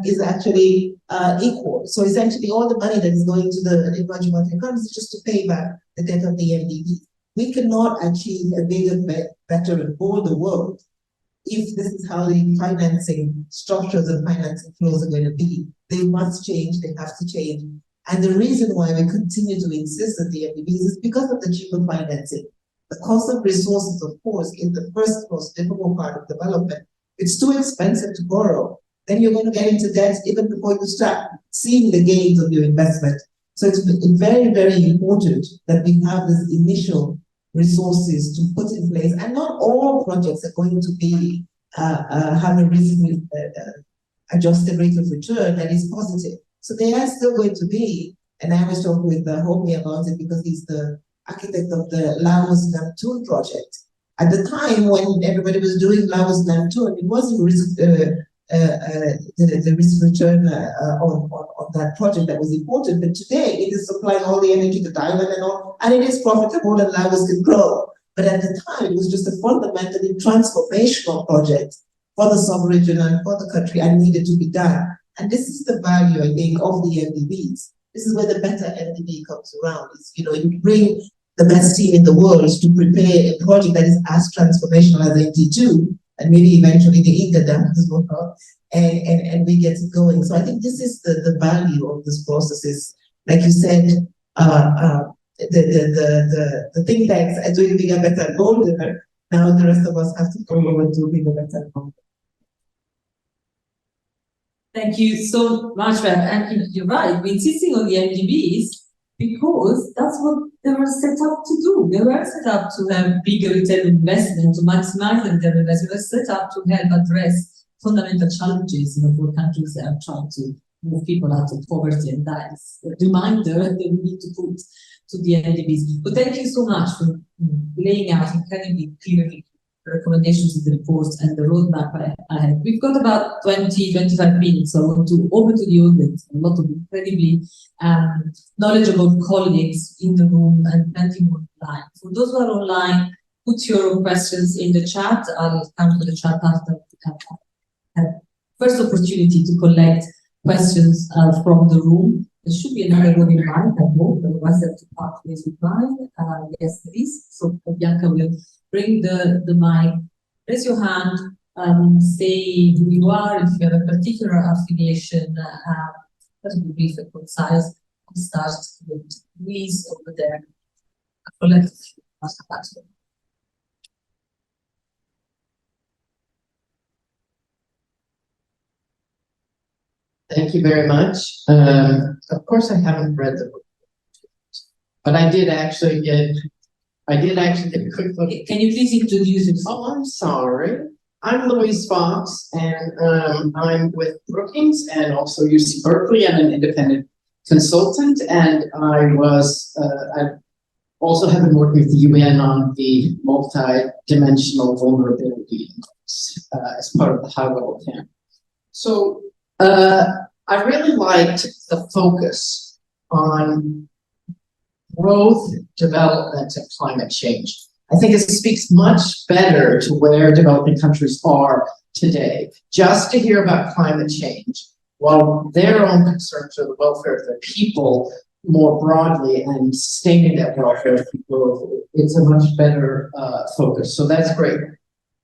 G: is actually equal. So essentially all the money that is going to the emerging market economies is just to pay back the debt of the MDBs. We cannot achieve a bigger, better, and bolder world if this is how the financing structures and financing flows are going to be. They must change, they have to change. And the reason why we continue to insist on the MDBs is because of the cheaper financing. The cost of resources, of course, is the first most difficult part of development. It's too expensive to borrow. Then you're going to get into debt even before you start seeing the gains of your investment. So it's very, very important that we have this initial resources to put in place, and not all projects are going to be have a reasonably adjusted rate of return that is positive. So they are still going to be, and I was talking with Homie about it because he's the architect of the Laos Namtoon project. At the time when everybody was doing Laos Namtoon, it wasn't the risk return on that project that was important, but today it is supplying all the energy to Thailand and all, and it is profitable and Laos can grow. But at the time, it was just a fundamentally transformational project for the sub-region and for the country, and needed to be done. And this is the value, I think, of the MDBs. This is where the better MDB comes around. It's, you know, you bring the best team in the world to prepare a project that is as transformational as NT2, and maybe eventually the Inca Dam as well, and we get it going. So I think this is the value of this process is, like you said, the think tanks are doing bigger, better, bolder. Now the rest of us have to go over and do bigger, better, bolder.
C: Thank you so much, Rev. And you're right, we're insisting on the MDBs because that's what they were set up to do. They were set up to have bigger return on investment, to maximize the return on investment. They were set up to help address fundamental challenges in the poor countries that are trying to move people out of poverty and that is a reminder that we need to put to the MDBs. But thank you so much for laying out incredibly clearly the recommendations of the report and the roadmap ahead. We've got about 20-25 minutes, so I want to open to the audience, a lot of incredibly knowledgeable colleagues in the room and plenty more online. For those who are online, put your questions in the chat. I'll come to the chat after we have first opportunity to collect questions from the room. There should be another room in mind, I hope, otherwise I have to part ways with mine. Yes, there is. So Bianca will bring the mic. Raise your hand, say who you are, if you have a particular affiliation, that will be brief and concise. We'll start with Louise over there. Collect
H: Thank you very much. Of course, I haven't read the book, but I did actually get a quick look.
C: Can you please introduce yourself?
H: Oh, I'm sorry. I'm Louise Fox, and I'm with Brookings and also UC Berkeley. I'm an independent consultant, and I also have been working with the UN on the multi-dimensional vulnerability as part of the high-level camp. So I really liked the focus on growth, development, and climate change. I think it speaks much better to where developing countries are today. Just to hear about climate change, while their own concerns are the welfare of their people more broadly and sustaining that welfare of people, it's a much better focus. So that's great.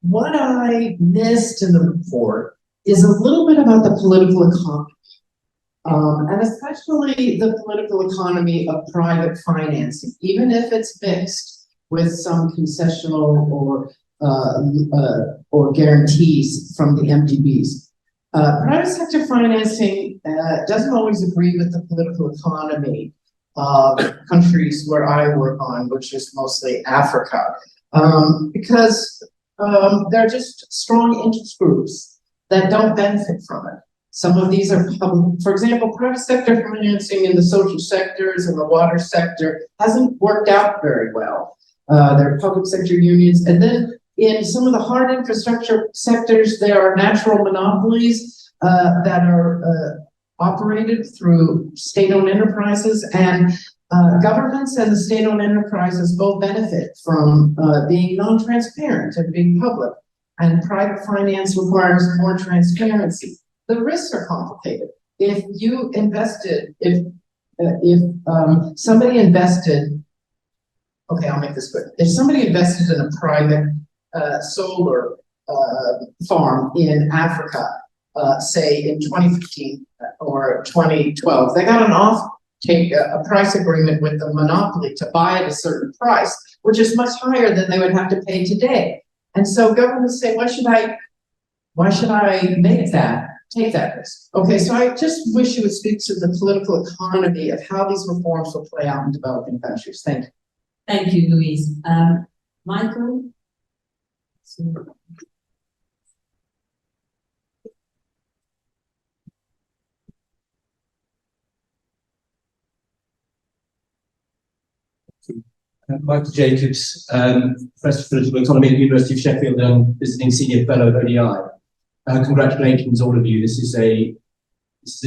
H: What I missed in the report is a little bit about the political economy, and especially the political economy of private financing, even if it's mixed with some concessional or guarantees from the MDBs. Private sector financing doesn't always agree with the political economy of countries where I work on, which is mostly Africa, because they're just strong interest groups that don't benefit from it. Some of these are public. For example, private sector financing in the social sectors and the water sector hasn't worked out very well. There are public sector unions. And then in some of the hard infrastructure sectors, there are natural monopolies that are operated through state-owned enterprises, and governments and the state-owned enterprises both benefit from being non-transparent and being public. And private finance requires more transparency. The risks are complicated. If you invested, if somebody invested, okay, I'll make this quick. If somebody invested in a private solar farm in Africa, say in 2015 or 2012, they got an a price agreement with the monopoly to buy at a certain price, which is much higher than they would have to pay today. And so governments say, why should I make that take that risk. Okay, so I just wish you would speak to the political economy of how these reforms will play out in developing countries. Thank you.
C: Thank you, Louise. Michael?
I: Michael Jacobs, Professor of Political Economy at the University of Sheffield and visiting Senior Fellow of ODI. Congratulations, all of you. This is an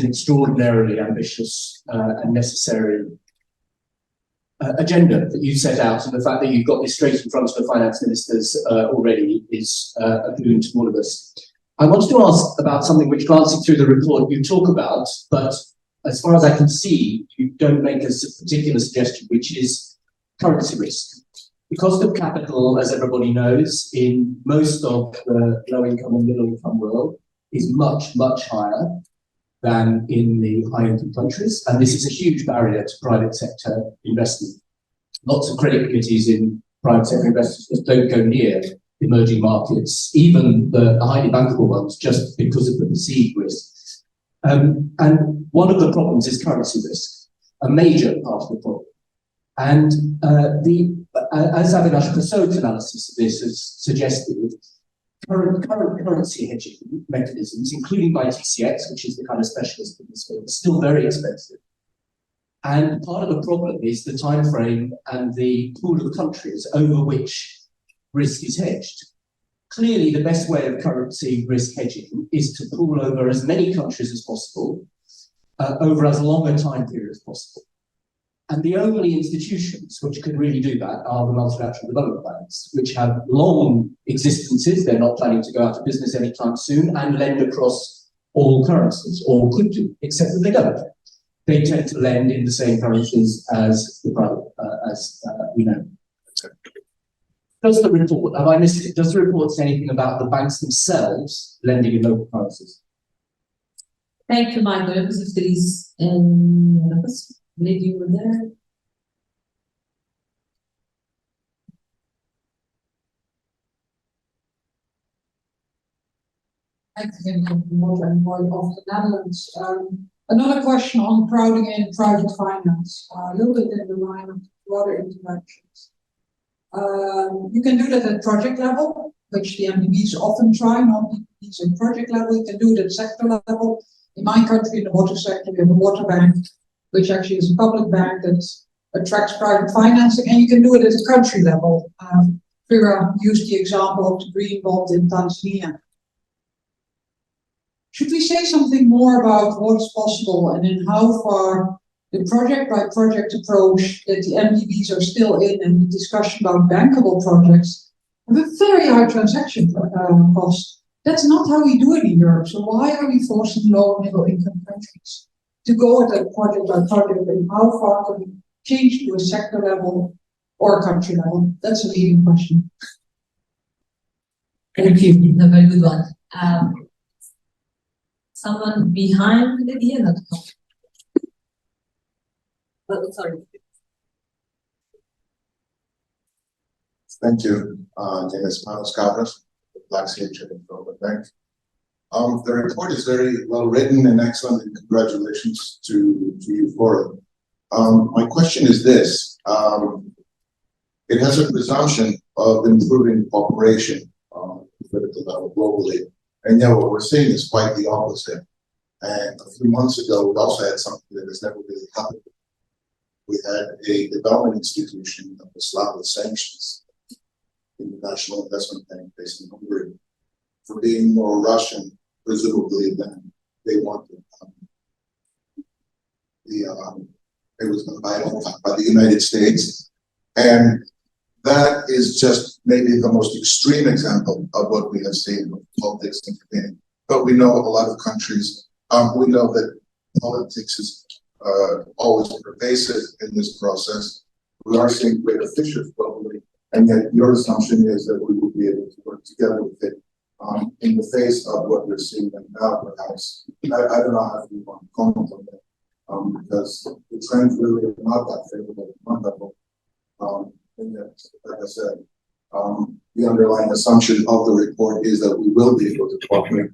I: extraordinarily ambitious and necessary agenda that you've set out, and the fact that you've got this straight in front of the finance ministers already is a boon to all of us. I wanted to ask about something which, glancing through the report, you talk about, but as far as I can see, you don't make a particular suggestion, which is currency risk. The cost of capital, as everybody knows, in most of the low-income and middle-income world is much, much higher than in the high-income countries, and this is a huge barrier to private sector investment. Lots of credit committees in private sector investors just don't go near emerging markets, even the highly bankable ones, just because of the perceived risks. And one of the problems is currency risk, a major part of the problem. And as Avinash Prasode's analysis of this has suggested, current currency hedging mechanisms, including by TCX, which is the kind of specialist in this field, are still very expensive. And part of the problem is the time frame and the pool of countries over which risk is hedged. Clearly, the best way of currency risk hedging is to pool over as many countries as possible, over as long a time period as possible. And the only institutions which can really do that are the multilateral development banks, which have long existences. They're not planning to go out of business anytime soon and lend across all currencies, or could do, except that they don't. They tend to lend in the same currencies as the private, we know. Does the report, have I missed it? Does the report say anything about the banks themselves lending in local currencies?
C: Thank you, Michael. If there is any other question. Lady over there.
J: Thanks again for more and more of the Netherlands. Another question on crowding in private finance, a little bit in the line of broader interventions. You can do that at project level, which the MDBs often try, not MDBs at project level. You can do it at sector level. In my country, in the water sector, we have a water bank, which actually is a public bank that attracts private financing, and you can do it at a country level. Vera used the example of the green bond in Tanzania. Should we say something more about what's possible and in how far the project by project approach that the MDBs are still in, and the discussion about bankable projects have a very high transaction cost? That's not how we do it in Europe. So why are we forcing low and middle income countries to go at a project by project, and how far can we change to a sector level or a country level? That's a leading question.
C: Thank you. A very good one. Someone behind Lydia? Sorry.
K: Thank you. Name is Manos Cabras, Black Sea Development Bank. The report is very well written and excellent, and congratulations to you for it. My question is this. It has a presumption of improving cooperation on the political level globally, and yet what we're seeing is quite the opposite. And a few months ago, we also had something that has never really happened. We had a development institution that was slapped with sanctions in the National Investment Bank based in Hungary for being more Russian, presumably, than they wanted. It was been by the United States, and that is just maybe the most extreme example of what we have seen with politics intervening. But we know a lot of countries. We know that politics is always pervasive in this process. We are seeing greater fissures globally, and yet your assumption is that we will be able to work together with it in the face of what we're seeing now, perhaps. I don't know how you want to comment on that, because the trends really are not that favorable at one level. And yet, like I said, the underlying assumption of the report is that we will be able to cooperate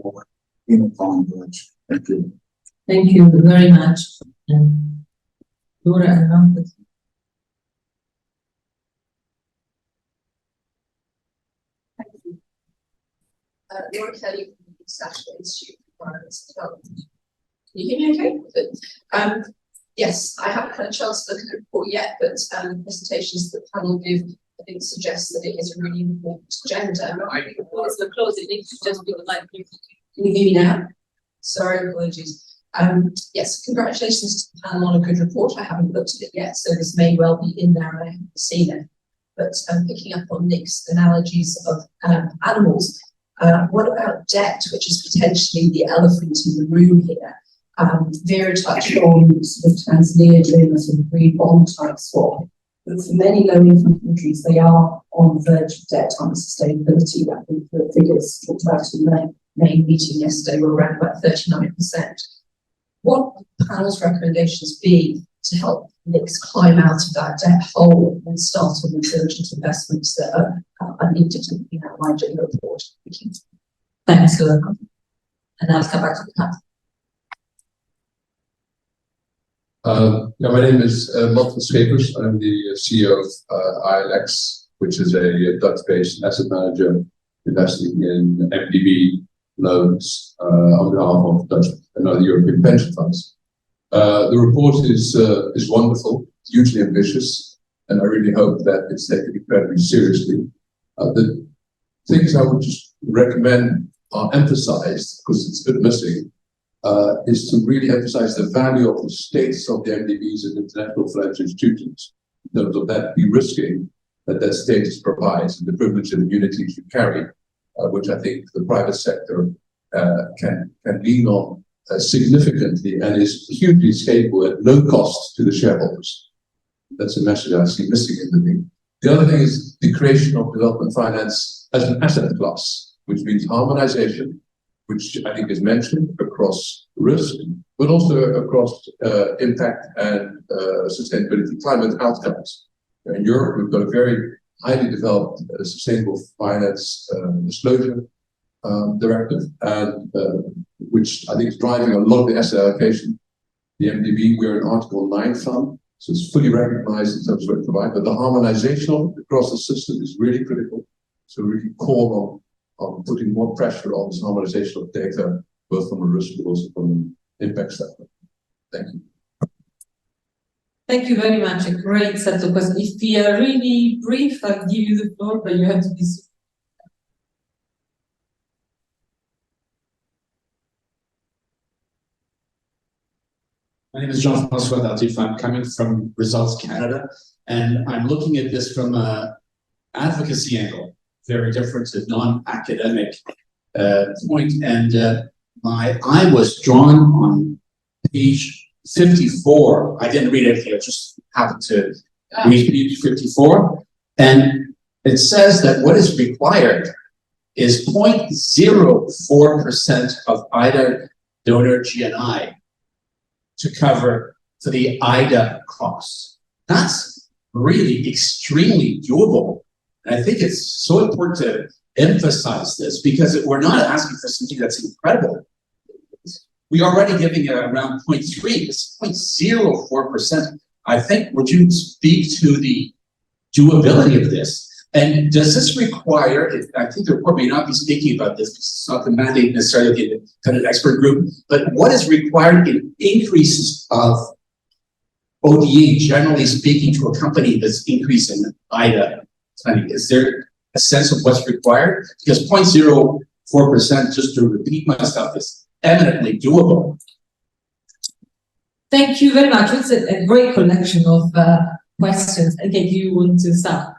K: forward in a converge. Thank you.
C: Thank you very much. Laura and Ramses.
L: Laura Kelly from the International Institute for Finance and Development. Can you hear me okay? Good. Yes, I haven't had a chance to look at the report yet, but the presentations that the panel give, I think, suggests that it is a really important agenda.
D: Before it's closed, it needs to just be like.
L: Can you hear me now? Sorry, apologies. Yes, congratulations to the panel on a good report. I haven't looked at it yet, so this may well be in there and I haven't seen it. But picking up on Nick's analogies of animals, what about debt, which is potentially the elephant in the room here? Vera touched on sort of Tanzania doing a sort of green bond type swap. But for many low-income countries, they are on the verge of debt unsustainability. I think the figures talked about in the main meeting yesterday were around about 39%. What would the panel's recommendations be to help Nix climb out of that debt hole and start on the urgent investments that are needed to be outlined in the report? Thank you.
C: Thanks, Laura. And now let's come back to the panel.
M: My name is Martin Schepers. I'm the CEO of ILX, which is a Dutch-based asset manager investing in MDB loans on behalf of Dutch and other European pension funds. The report is wonderful, hugely ambitious, and I really hope that it's taken incredibly seriously. The things I would just recommend are emphasized, because it's a bit missing, is to really emphasize the value of the status of the MDBs and international financial institutions, in terms of that de-risking that status provides, and the privilege and immunities you carry, which I think the private sector can lean on significantly and is hugely scalable at low cost to the shareholders. That's a message I see missing in the thing. The other thing is the creation of development finance as an asset class, which means harmonization, which I think is mentioned across risk, but also across impact and sustainability, climate outcomes. In Europe, we've got a very highly developed sustainable finance disclosure directive, and which I think is driving a lot of the asset allocation. The MDB, we're an Article 9 fund, so it's fully recognized in terms of what it provides, but the harmonization across the system is really critical. So really call on putting more pressure on this harmonization of data, both from a risk but also from an impact standpoint. Thank you.
C: Thank you very much. A great set of questions. If we are really brief, I'll give you the floor, but you have to be.
N: My name is Jean-François Dartif. I'm coming from Results Canada, and I'm looking at this from an advocacy angle, very different to non-academic point. And my eye was drawn on page 54. I didn't read everything, I just happened to read page 54. And it says that what is required is 0.04% of IDA donor GNI to cover for the IDA costs. That's really extremely doable. And I think it's so important to emphasize this, because we're not asking for something that's incredible. We're already giving around 0.3, it's 0.04%. I think, would you speak to the doability of this? And does this require, I think the report may not be speaking about this, because it's not the mandate necessarily of the independent expert group, but what is required in increases of ODA, generally speaking, to a company that's increasing IDA funding? Is there a sense of what's required? Because 0.04%, just to repeat myself, is eminently doable.
C: Thank you very much. It's a great collection of questions. Okay, do you want to start?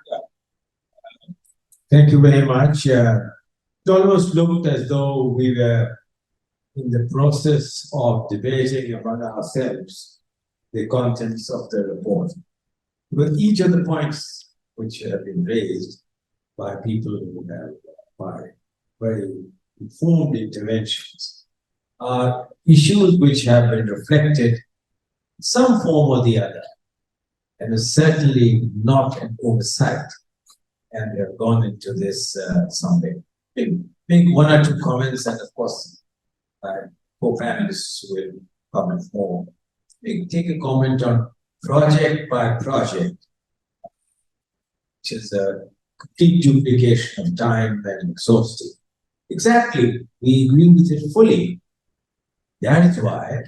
O: Thank you very much. It almost looked as though we were in the process of debating among ourselves the contents of the report. With each of the points which have been raised by people who have by very informed interventions are issues which have been reflected in some form or the other, and is certainly not an oversight. And we have gone into this someday. Make one or two comments, and of course, my co-panelists will comment more. Take a comment on project by project, which is a complete duplication of time and exhaustive. Exactly, we agree with it fully. That is why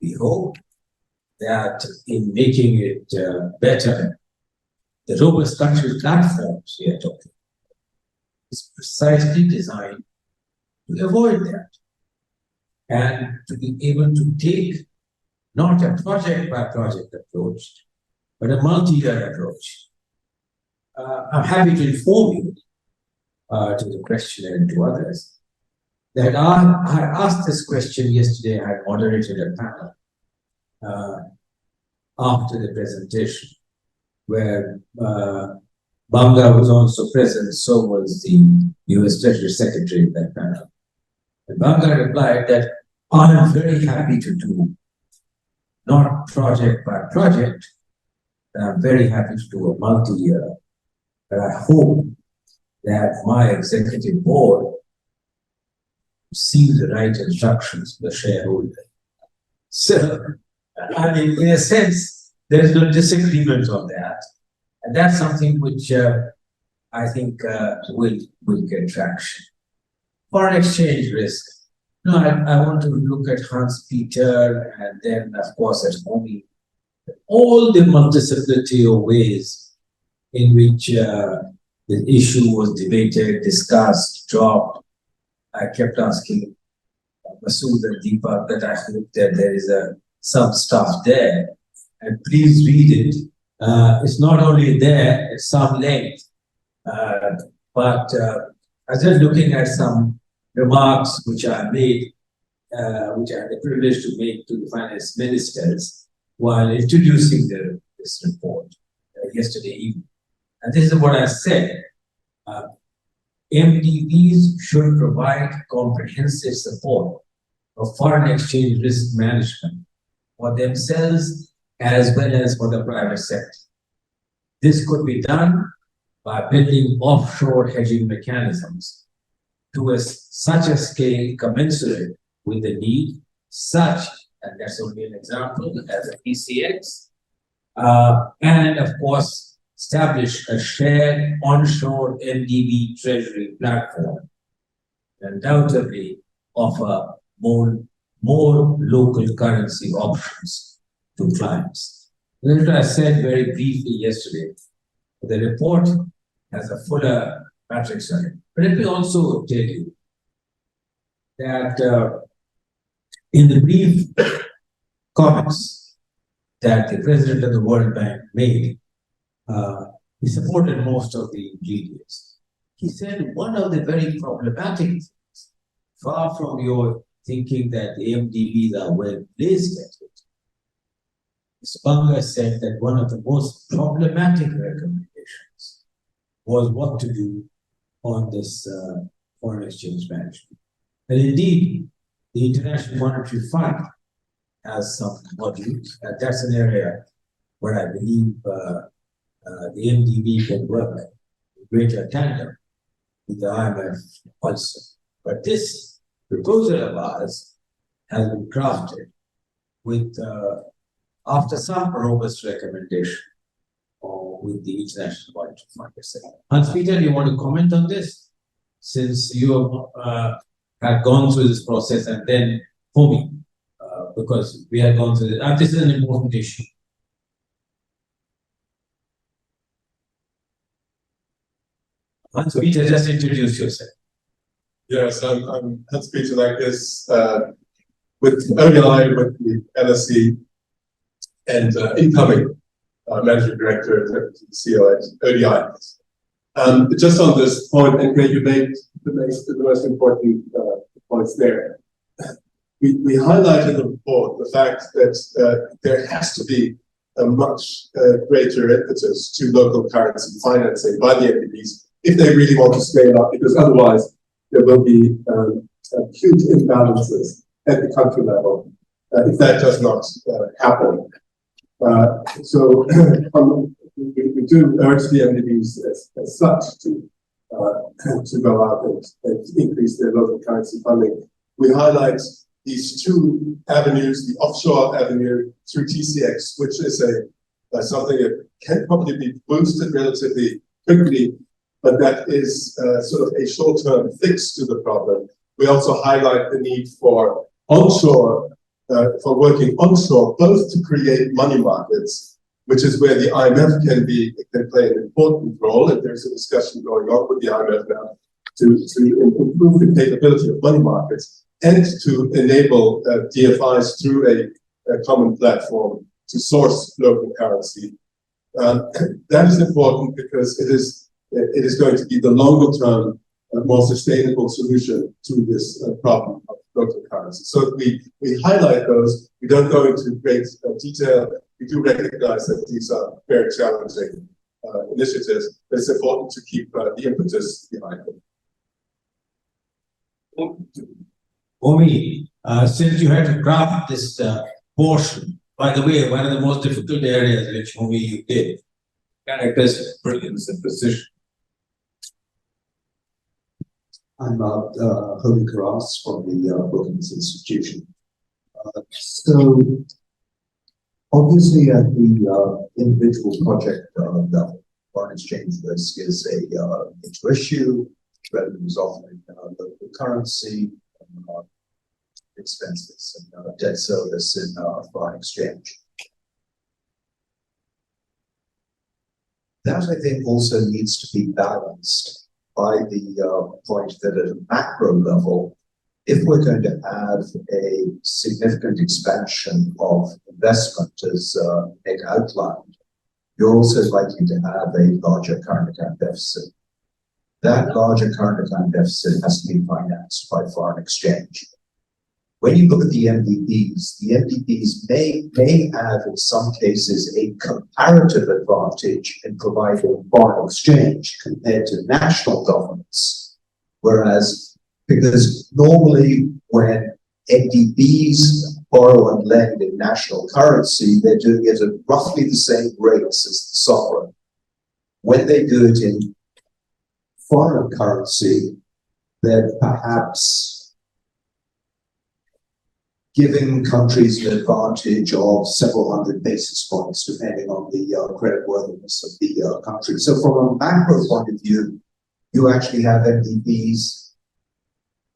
O: we hope that in making it better, the robust country platforms we are talking is precisely designed to avoid that and to be able to take not a project by project approach, but a multi-year approach. I'm happy to inform you to the questioner and to others that I asked this question yesterday. I moderated a panel after the presentation where Banga was also present, so was the US Treasury Secretary of that panel. And Banga replied that I am very happy to do not project by project, and I'm very happy to do a multi-year. But I hope that my executive board receives the right instructions to the shareholder. So, I mean, in a sense, there is no disagreement on that. And that's something which I think will get traction. Foreign exchange risk. No, I want to look at Hans Peter and then, of course, at Homi. All the multiplicity of ways in which the issue was debated, discussed, dropped. I kept asking Masood and Deepak that I hope that there is some stuff there. And please read it. It's not only there, it's some length. But I was just looking at some remarks which I made, which I had the privilege to make to the finance ministers while introducing this report yesterday evening. And this is what I said. MDBs should provide comprehensive support of foreign exchange risk management for themselves as well as for the private sector. This could be done by building offshore hedging mechanisms to such a scale commensurate with the need, such, and that's only an example, as a PCX, and of course, establish a shared onshore MDB treasury platform, undoubtedly offer more local currency options to clients. As I said very briefly yesterday, the report has a fuller matrix on it. But let me also tell you that in the brief comments that the president of the World Bank made, he supported most of the ingredients. He said one of the very problematic things, far from your thinking that the MDBs are well placed at it, Mr. Banga said that one of the most problematic recommendations was what to do on this foreign exchange management. And indeed, the International Monetary Fund has some modules, and that's an area where I believe the MDB can work in greater tandem with the IMF also. But this proposal of ours has been crafted with, after some robust recommendation with the International Monetary Fund. Hans Peter, do you want to comment on this? Since you have gone through this process, and then Homi, because we have gone through this. This is an important issue. Hans Peter, just introduce yourself.
P: Yes, I'm Hans Peter like this, with ODI, with the LSE, and incoming managing director and CEO at ODI. Just on this point, and you made the most important points there. We highlight in the report the fact that there has to be a much greater impetus to local currency financing by the MDBs if they really want to scale up, because otherwise there will be huge imbalances at the country level if that does not happen. So we do urge the MDBs as such to go out and increase their local currency funding. we highlight these two avenues, the offshore avenue through TCX, which is something that can probably be boosted relatively quickly, but that is sort of a short-term fix to the problem. We also highlight the need for onshore, for working onshore, both to create money markets, which is where the IMF can play an important role, and there's a discussion going on with the IMF now to improve the capability of money markets and to enable DFIs through a common platform to source local currency. That is important because it is going to be the longer term, more sustainable solution to this problem of local currency. So we highlight those. We don't go into great detail. We do recognize that these are very challenging initiatives, but it's important to keep the impetus behind them.
E: Omi, since you had to craft this portion, by the way, one of the most difficult areas which Omi you did, characters, brilliance and precision.
F: I'm Holy Karas from the Brookings Institution. So obviously at the individual project level, foreign exchange risk is a major issue. Revenue is often in local currency, expenses and debt service in foreign exchange. That I think also needs to be balanced by the point that at a macro level, if we're going to have a significant expansion of investment, as Nick outlined, you're also likely to have a larger current account deficit. That larger current account deficit has to be financed by foreign exchange. When you look at the MDBs may have in some cases a comparative advantage in providing foreign exchange compared to national governments. Whereas, because normally when MDBs borrow and lend in national currency, they're doing it at roughly the same rates as the sovereign. When they do it in foreign currency, they're perhaps giving countries an advantage of several hundred basis points, depending on the creditworthiness of the country. So from a macro point of view, you actually have MDBs,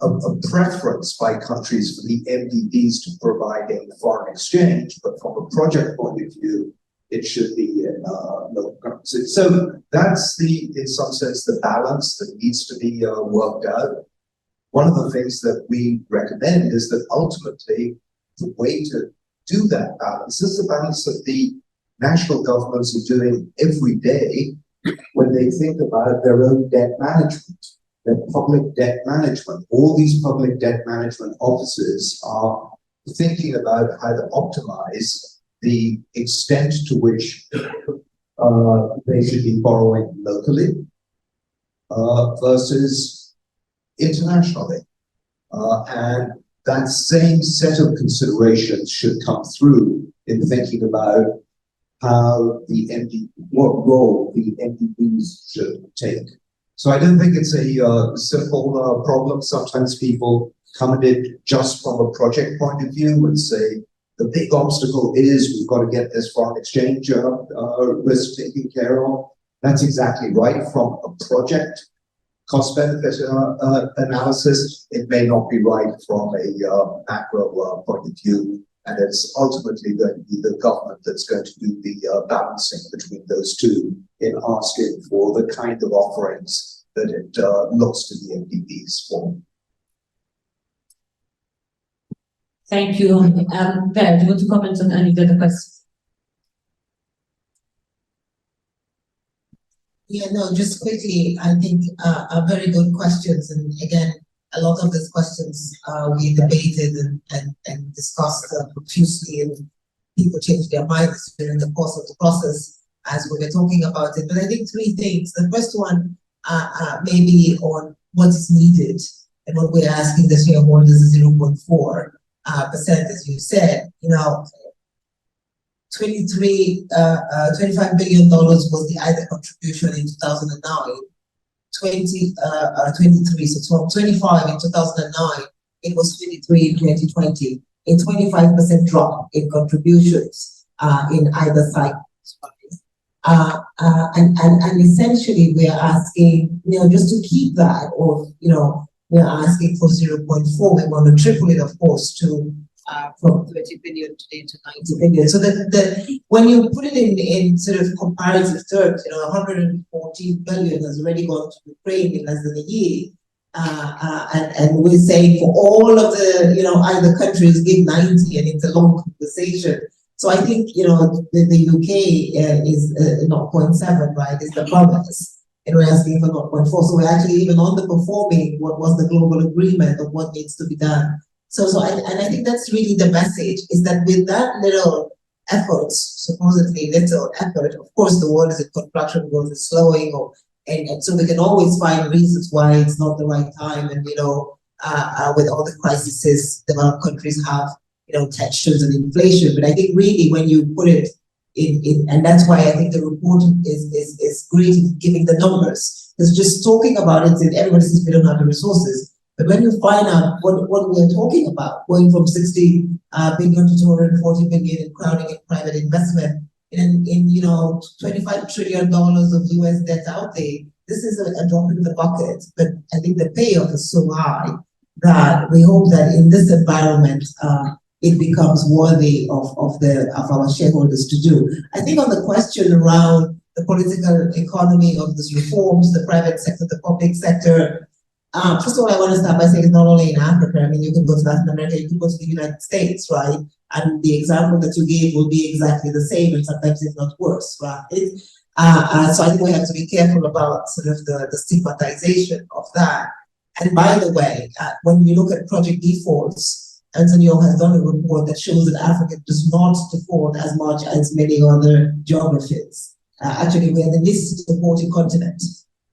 F: a preference by countries for the MDBs to providing foreign exchange, but from a project point of view, it should be in local currency. So that's in some sense, the balance that needs to be worked out. One of the things that we recommend is that ultimately the way to do that balance is the balance that the national governments are doing every day when they think about their own debt management, their public debt management. All these public debt management offices are thinking about how to optimize the extent to which they should be borrowing locally versus internationally. And that same set of considerations should come through in thinking about how what role the MDBs should take. So I don't think it's a simple problem. Sometimes people come at it just from a project point of view and say, the big obstacle is we've got to get this foreign exchange risk taken care of. That's exactly right. From a project cost-benefit analysis, it may not be right from a macro point of view, and it's ultimately going to be the government that's going to do the balancing between those two in asking for the kind of offerings that it looks to the MDBs for.
C: Thank you. Vera, do you want to comment on any of the other questions?
G: Yeah, no, just quickly, I think are very good questions. And again, a lot of these questions we debated and discussed profusely, and people changed their minds during the course of the process as we were talking about it. But I think three things. The first one, maybe on what is needed, and what we're asking the shareholders is 0.4%, as you said. You know, $25 billion was the IDA contribution in 2009, 23, so from 25 in 2009 it was 23 in 2020, a 25% drop in contributions in either side. And essentially we are asking, just to keep that, or, we're asking for 0.4. We want to triple it, of course, to from 30 billion today to 90 billion. So that when you put it in sort of comparative terms, 114 billion has already gone to Ukraine in less than a year. And we're saying for all of the, either countries give 90, and it's a long conversation. So I think, the UK is 0.7, right, is the promise. And we're asking for 0.4. So we're actually even underperforming what was the global agreement of what needs to be done. So I think that's really the message, is that with that little effort, supposedly little effort, of course the world is in contraction, growth is slowing, and so we can always find reasons why it's not the right time. And, with all the crises developed countries have, tensions and inflation. But I think really when you put it in, and that's why I think the report is great in giving the numbers. Because just talking about it, and everybody says we don't have the resources. But when you find out what we're talking about, going from 60 billion to 240 billion in crowding in private investment, in $25 trillion of US debt out there, this is a drop in the bucket. But I think the payoff is so high that we hope that in this environment, it becomes worthy of our shareholders to do. I think on the question around the political economy of these reforms, the private sector, the public sector, first of all, I want to start by saying it's not only in Africa. I mean, you can go to Latin America, you can go to the United States, right? And the example that you gave will be exactly the same, and sometimes if not worse, right? So I think we have to be careful about sort of the stigmatization of that. And by the way, when you look at project defaults, Antonio has done a report that shows that Africa does not default as much as many other geographies. Actually, we're the least defaulting continent.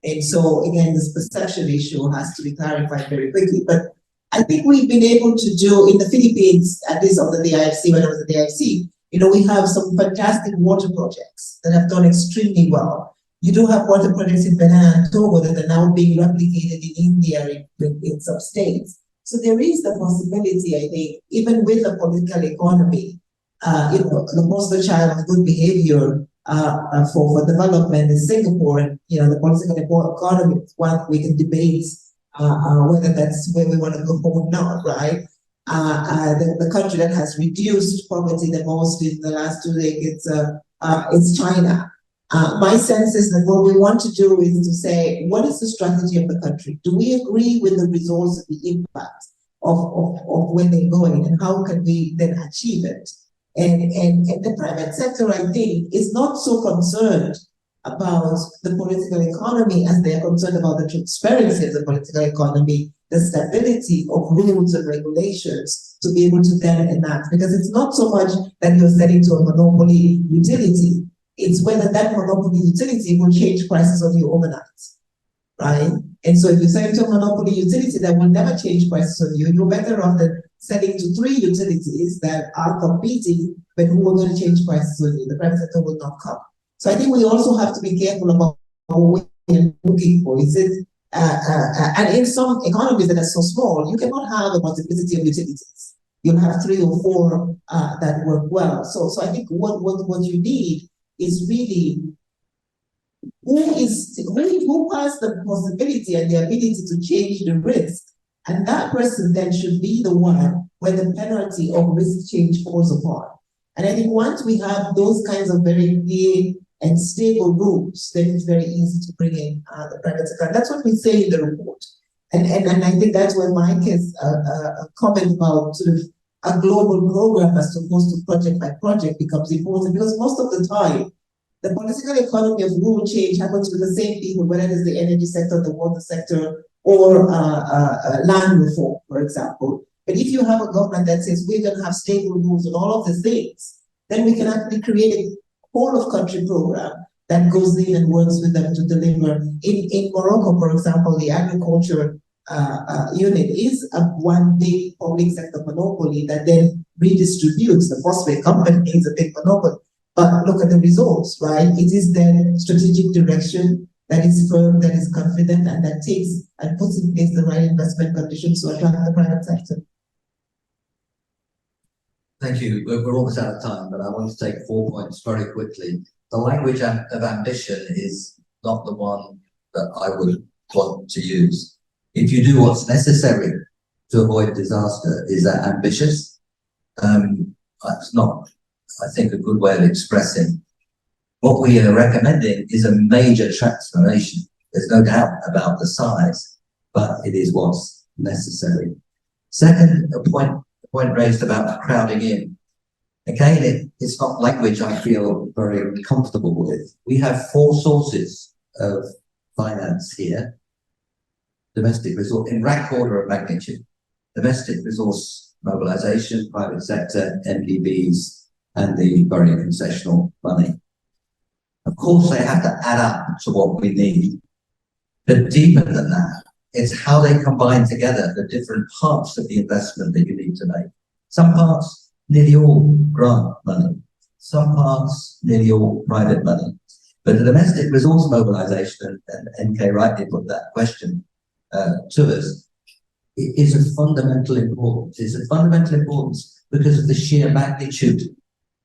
G: And so, again, this perception issue has to be clarified very quickly. But I think we've been able to do in the Philippines, at least under the IFC, when I was at the IFC, we have some fantastic water projects that have done extremely well. You do have water projects in Benin and Togo that are now being replicated in India in some states. So there is the possibility, I think, even with the political economy, the poster child of good behavior for development is Singapore, and the political economy. One we can debate whether that's where we want to go or not, right? The country that has reduced poverty the most in the last 2 decades is China. My sense is that what we want to do is to say, what is the strategy of the country? Do we agree with the results and the impact of where they're going, and how can we then achieve it? And the private sector, I think, is not so concerned about the political economy as they are concerned about the transparency of the political economy, the stability of rules and regulations to be able to then enact. Because it's not so much that you're selling to a monopoly utility, it's whether that monopoly utility will change prices on you overnight, right? And so if you sell to a monopoly utility that will never change prices on you, you're better off than selling to 3 utilities that are competing, but who are going to change prices on you. The private sector will not come. So I think we also have to be careful about what we're looking for. Is it, and in some economies that are so small, you cannot have a multiplicity of utilities. You'll have 3 or 4 that work well. So I think what you need is really who has the possibility and the ability to change the risk, and that person then should be the one where the penalty of risk change falls upon. And I think once we have those kinds of very clear and stable rules, then it's very easy to bring in the private sector. That's what we say in the report, and I think that's where Mike has a comment about sort of a global program as opposed to project by project becomes important, because most of the time the political economy of rule change happens with the same people, whether it is the energy sector, the water sector, or land reform, for example. But if you have a government that says we're going to have stable rules on all of these things, then we can actually create a whole of country program that goes in and works with them to deliver. In Morocco, for example, the agriculture unit is one big public sector monopoly that then redistributes. The phosphate company is a big monopoly. But look at the results, right? It is then strategic direction, that is firm, that is confident, and that takes and puts in place the right investment conditions to attract the private sector.
F: Thank you. We're almost out of time, but I want to take 4 points very quickly. The language of ambition is not the one that I would want to use. If you do what's necessary to avoid disaster, is that ambitious? That's not, I think, a good way of expressing. What we are recommending is a major transformation. There's no doubt about the size, but it is what's necessary. Second, a point raised about crowding in. Again, it's not language I feel very comfortable with. We have 4 sources of finance here. Domestic resource, in rank order of magnitude. Domestic resource mobilization, private sector, MDBs, and the very concessional money. Of course, they have to add up to what we need. But deeper than that, it's how they combine together the different parts of the investment that you need to make. Some parts, nearly all grant money. Some parts, nearly all private money. But the domestic resource mobilization, and NK rightly put that question to us, is of fundamental importance. It's of fundamental importance because of the sheer magnitude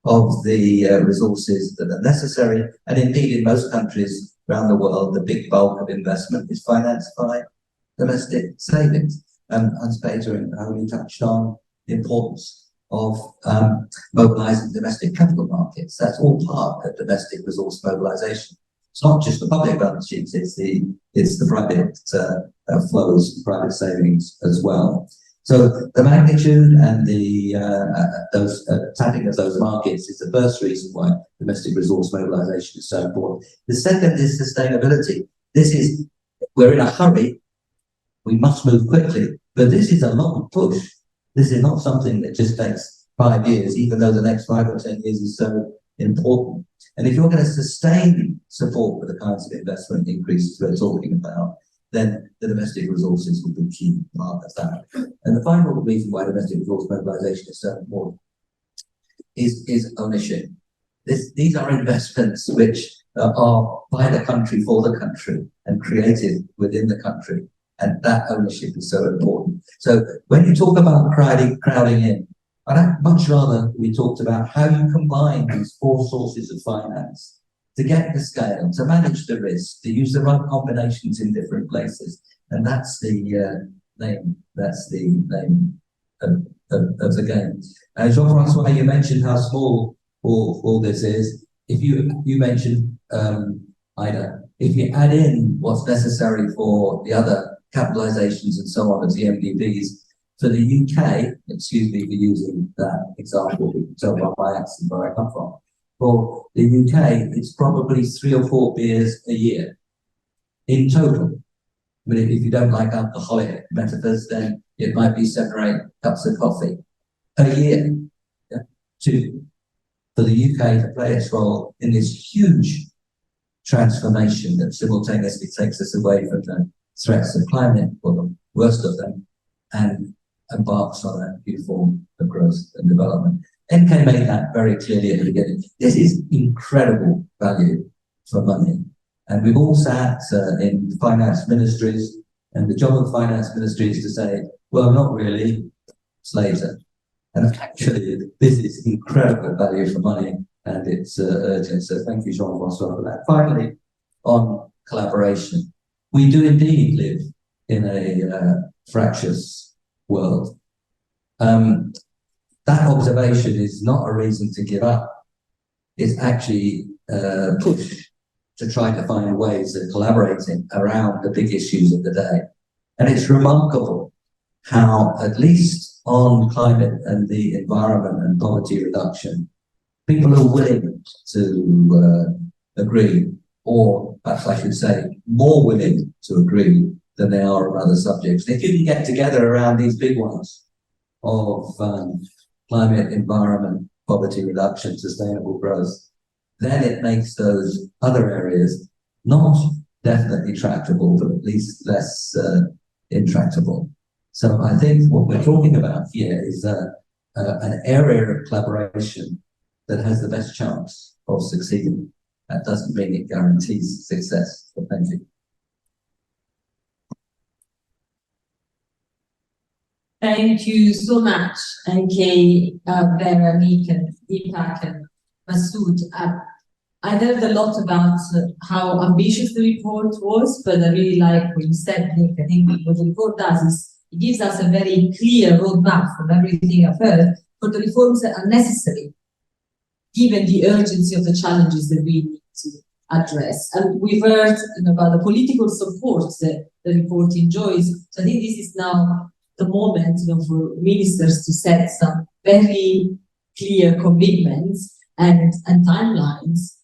F: of the resources that are necessary. And indeed, in most countries around the world, the big bulk of investment is financed by domestic savings. As Peter and Holy touched on, the importance of mobilizing domestic capital markets. That's all part of domestic resource mobilization. It's not just the public balance sheets, it's the private flows, private savings as well. So the magnitude and the tapping of those markets is the first reason why domestic resource mobilization is so important. The second is sustainability. We're in a hurry. We must move quickly, but this is a long push. This is not something that just takes 5 years, even though the next 5 or 10 years is so important. And if you're going to sustain support for the kinds of investment increases we're talking about, then the domestic resources will be a key part of that. And the final reason why domestic resource mobilization is so important is ownership. These are investments which are by the country, for the country, and created within the country. And that ownership is so important. So when you talk about crowding in, I'd much rather we talked about how you combine these 4 sources of finance to get the scale, to manage the risk, to use the right combinations in different places. And that's the name of the game. Jean-Francois, you mentioned how small all this is. If you mentioned Ida, if you add in what's necessary for the other capitalizations and so on as the MDBs, for the UK, excuse me for using that example, you can tell by my accent where I come from. For the UK, it's probably 3 or 4 beers a year in total. I mean, if you don't like alcoholic metaphors, then it might be 7 or 8 cups of coffee a year. For the UK to play its role in this huge transformation that simultaneously takes us away from the threats of climate, or the worst of them, and embarks on a new form of growth and development. NK made that very clearly at the beginning. This is incredible value for money. And we've all sat in finance ministries, and the job of finance ministry is to say, well, not really, it's later. And actually, this is incredible value for money, and it's urgent. So thank you, Jean-Francois, for that. Finally, on collaboration. We do indeed live in a fractious world. That observation is not a reason to give up. It's actually a push to try to find ways of collaborating around the big issues of the day. And it's remarkable how, at least on climate and the environment and poverty reduction, people are willing to agree, or perhaps I should say, more willing to agree than they are on other subjects. And if you can get together around these big ones of climate, environment, poverty reduction, sustainable growth, then it makes those other areas not definitely tractable, but at least less intractable. So I think what we're talking about here is an area of collaboration that has the best chance of succeeding. that doesn't mean it guarantees success. So thank you.
C: Thank you so much, NK, Vera, Nick, and Deepak, and Masood. I heard a lot about how ambitious the report was, but I really like what you said, Nick. I think what the report does is it gives us a very clear roadmap from everything I've heard for the reforms that are necessary, given the urgency of the challenges that we need to address. And we've heard about the political support that the report enjoys. So I think this is now the moment for ministers to set some very clear commitments and timelines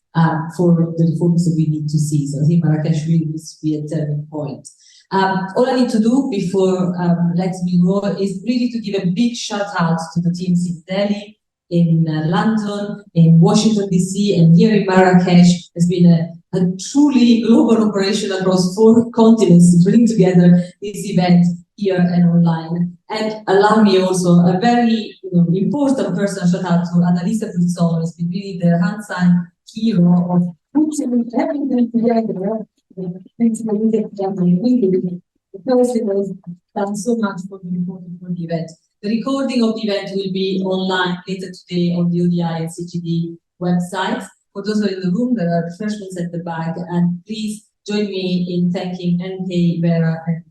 C: for the reforms that we need to see. So I think Marrakesh really needs to be a turning point. All I need to do before letting me go is really to give a big shout out to the teams in Delhi, in London, in Washington DC, and here in Marrakesh. It's been a truly global operation across 4 continents to bring together this event here and online. And allow me also a very important personal shout out to Annalisa Brizzolo, who has been really the hands-on hero of putting everything together. The person has done so much for the event. The recording of the event will be online later today on the ODI and CGD websites. For those who are in the room, there are refreshments at the back, and please join me in thanking NK, Vera, and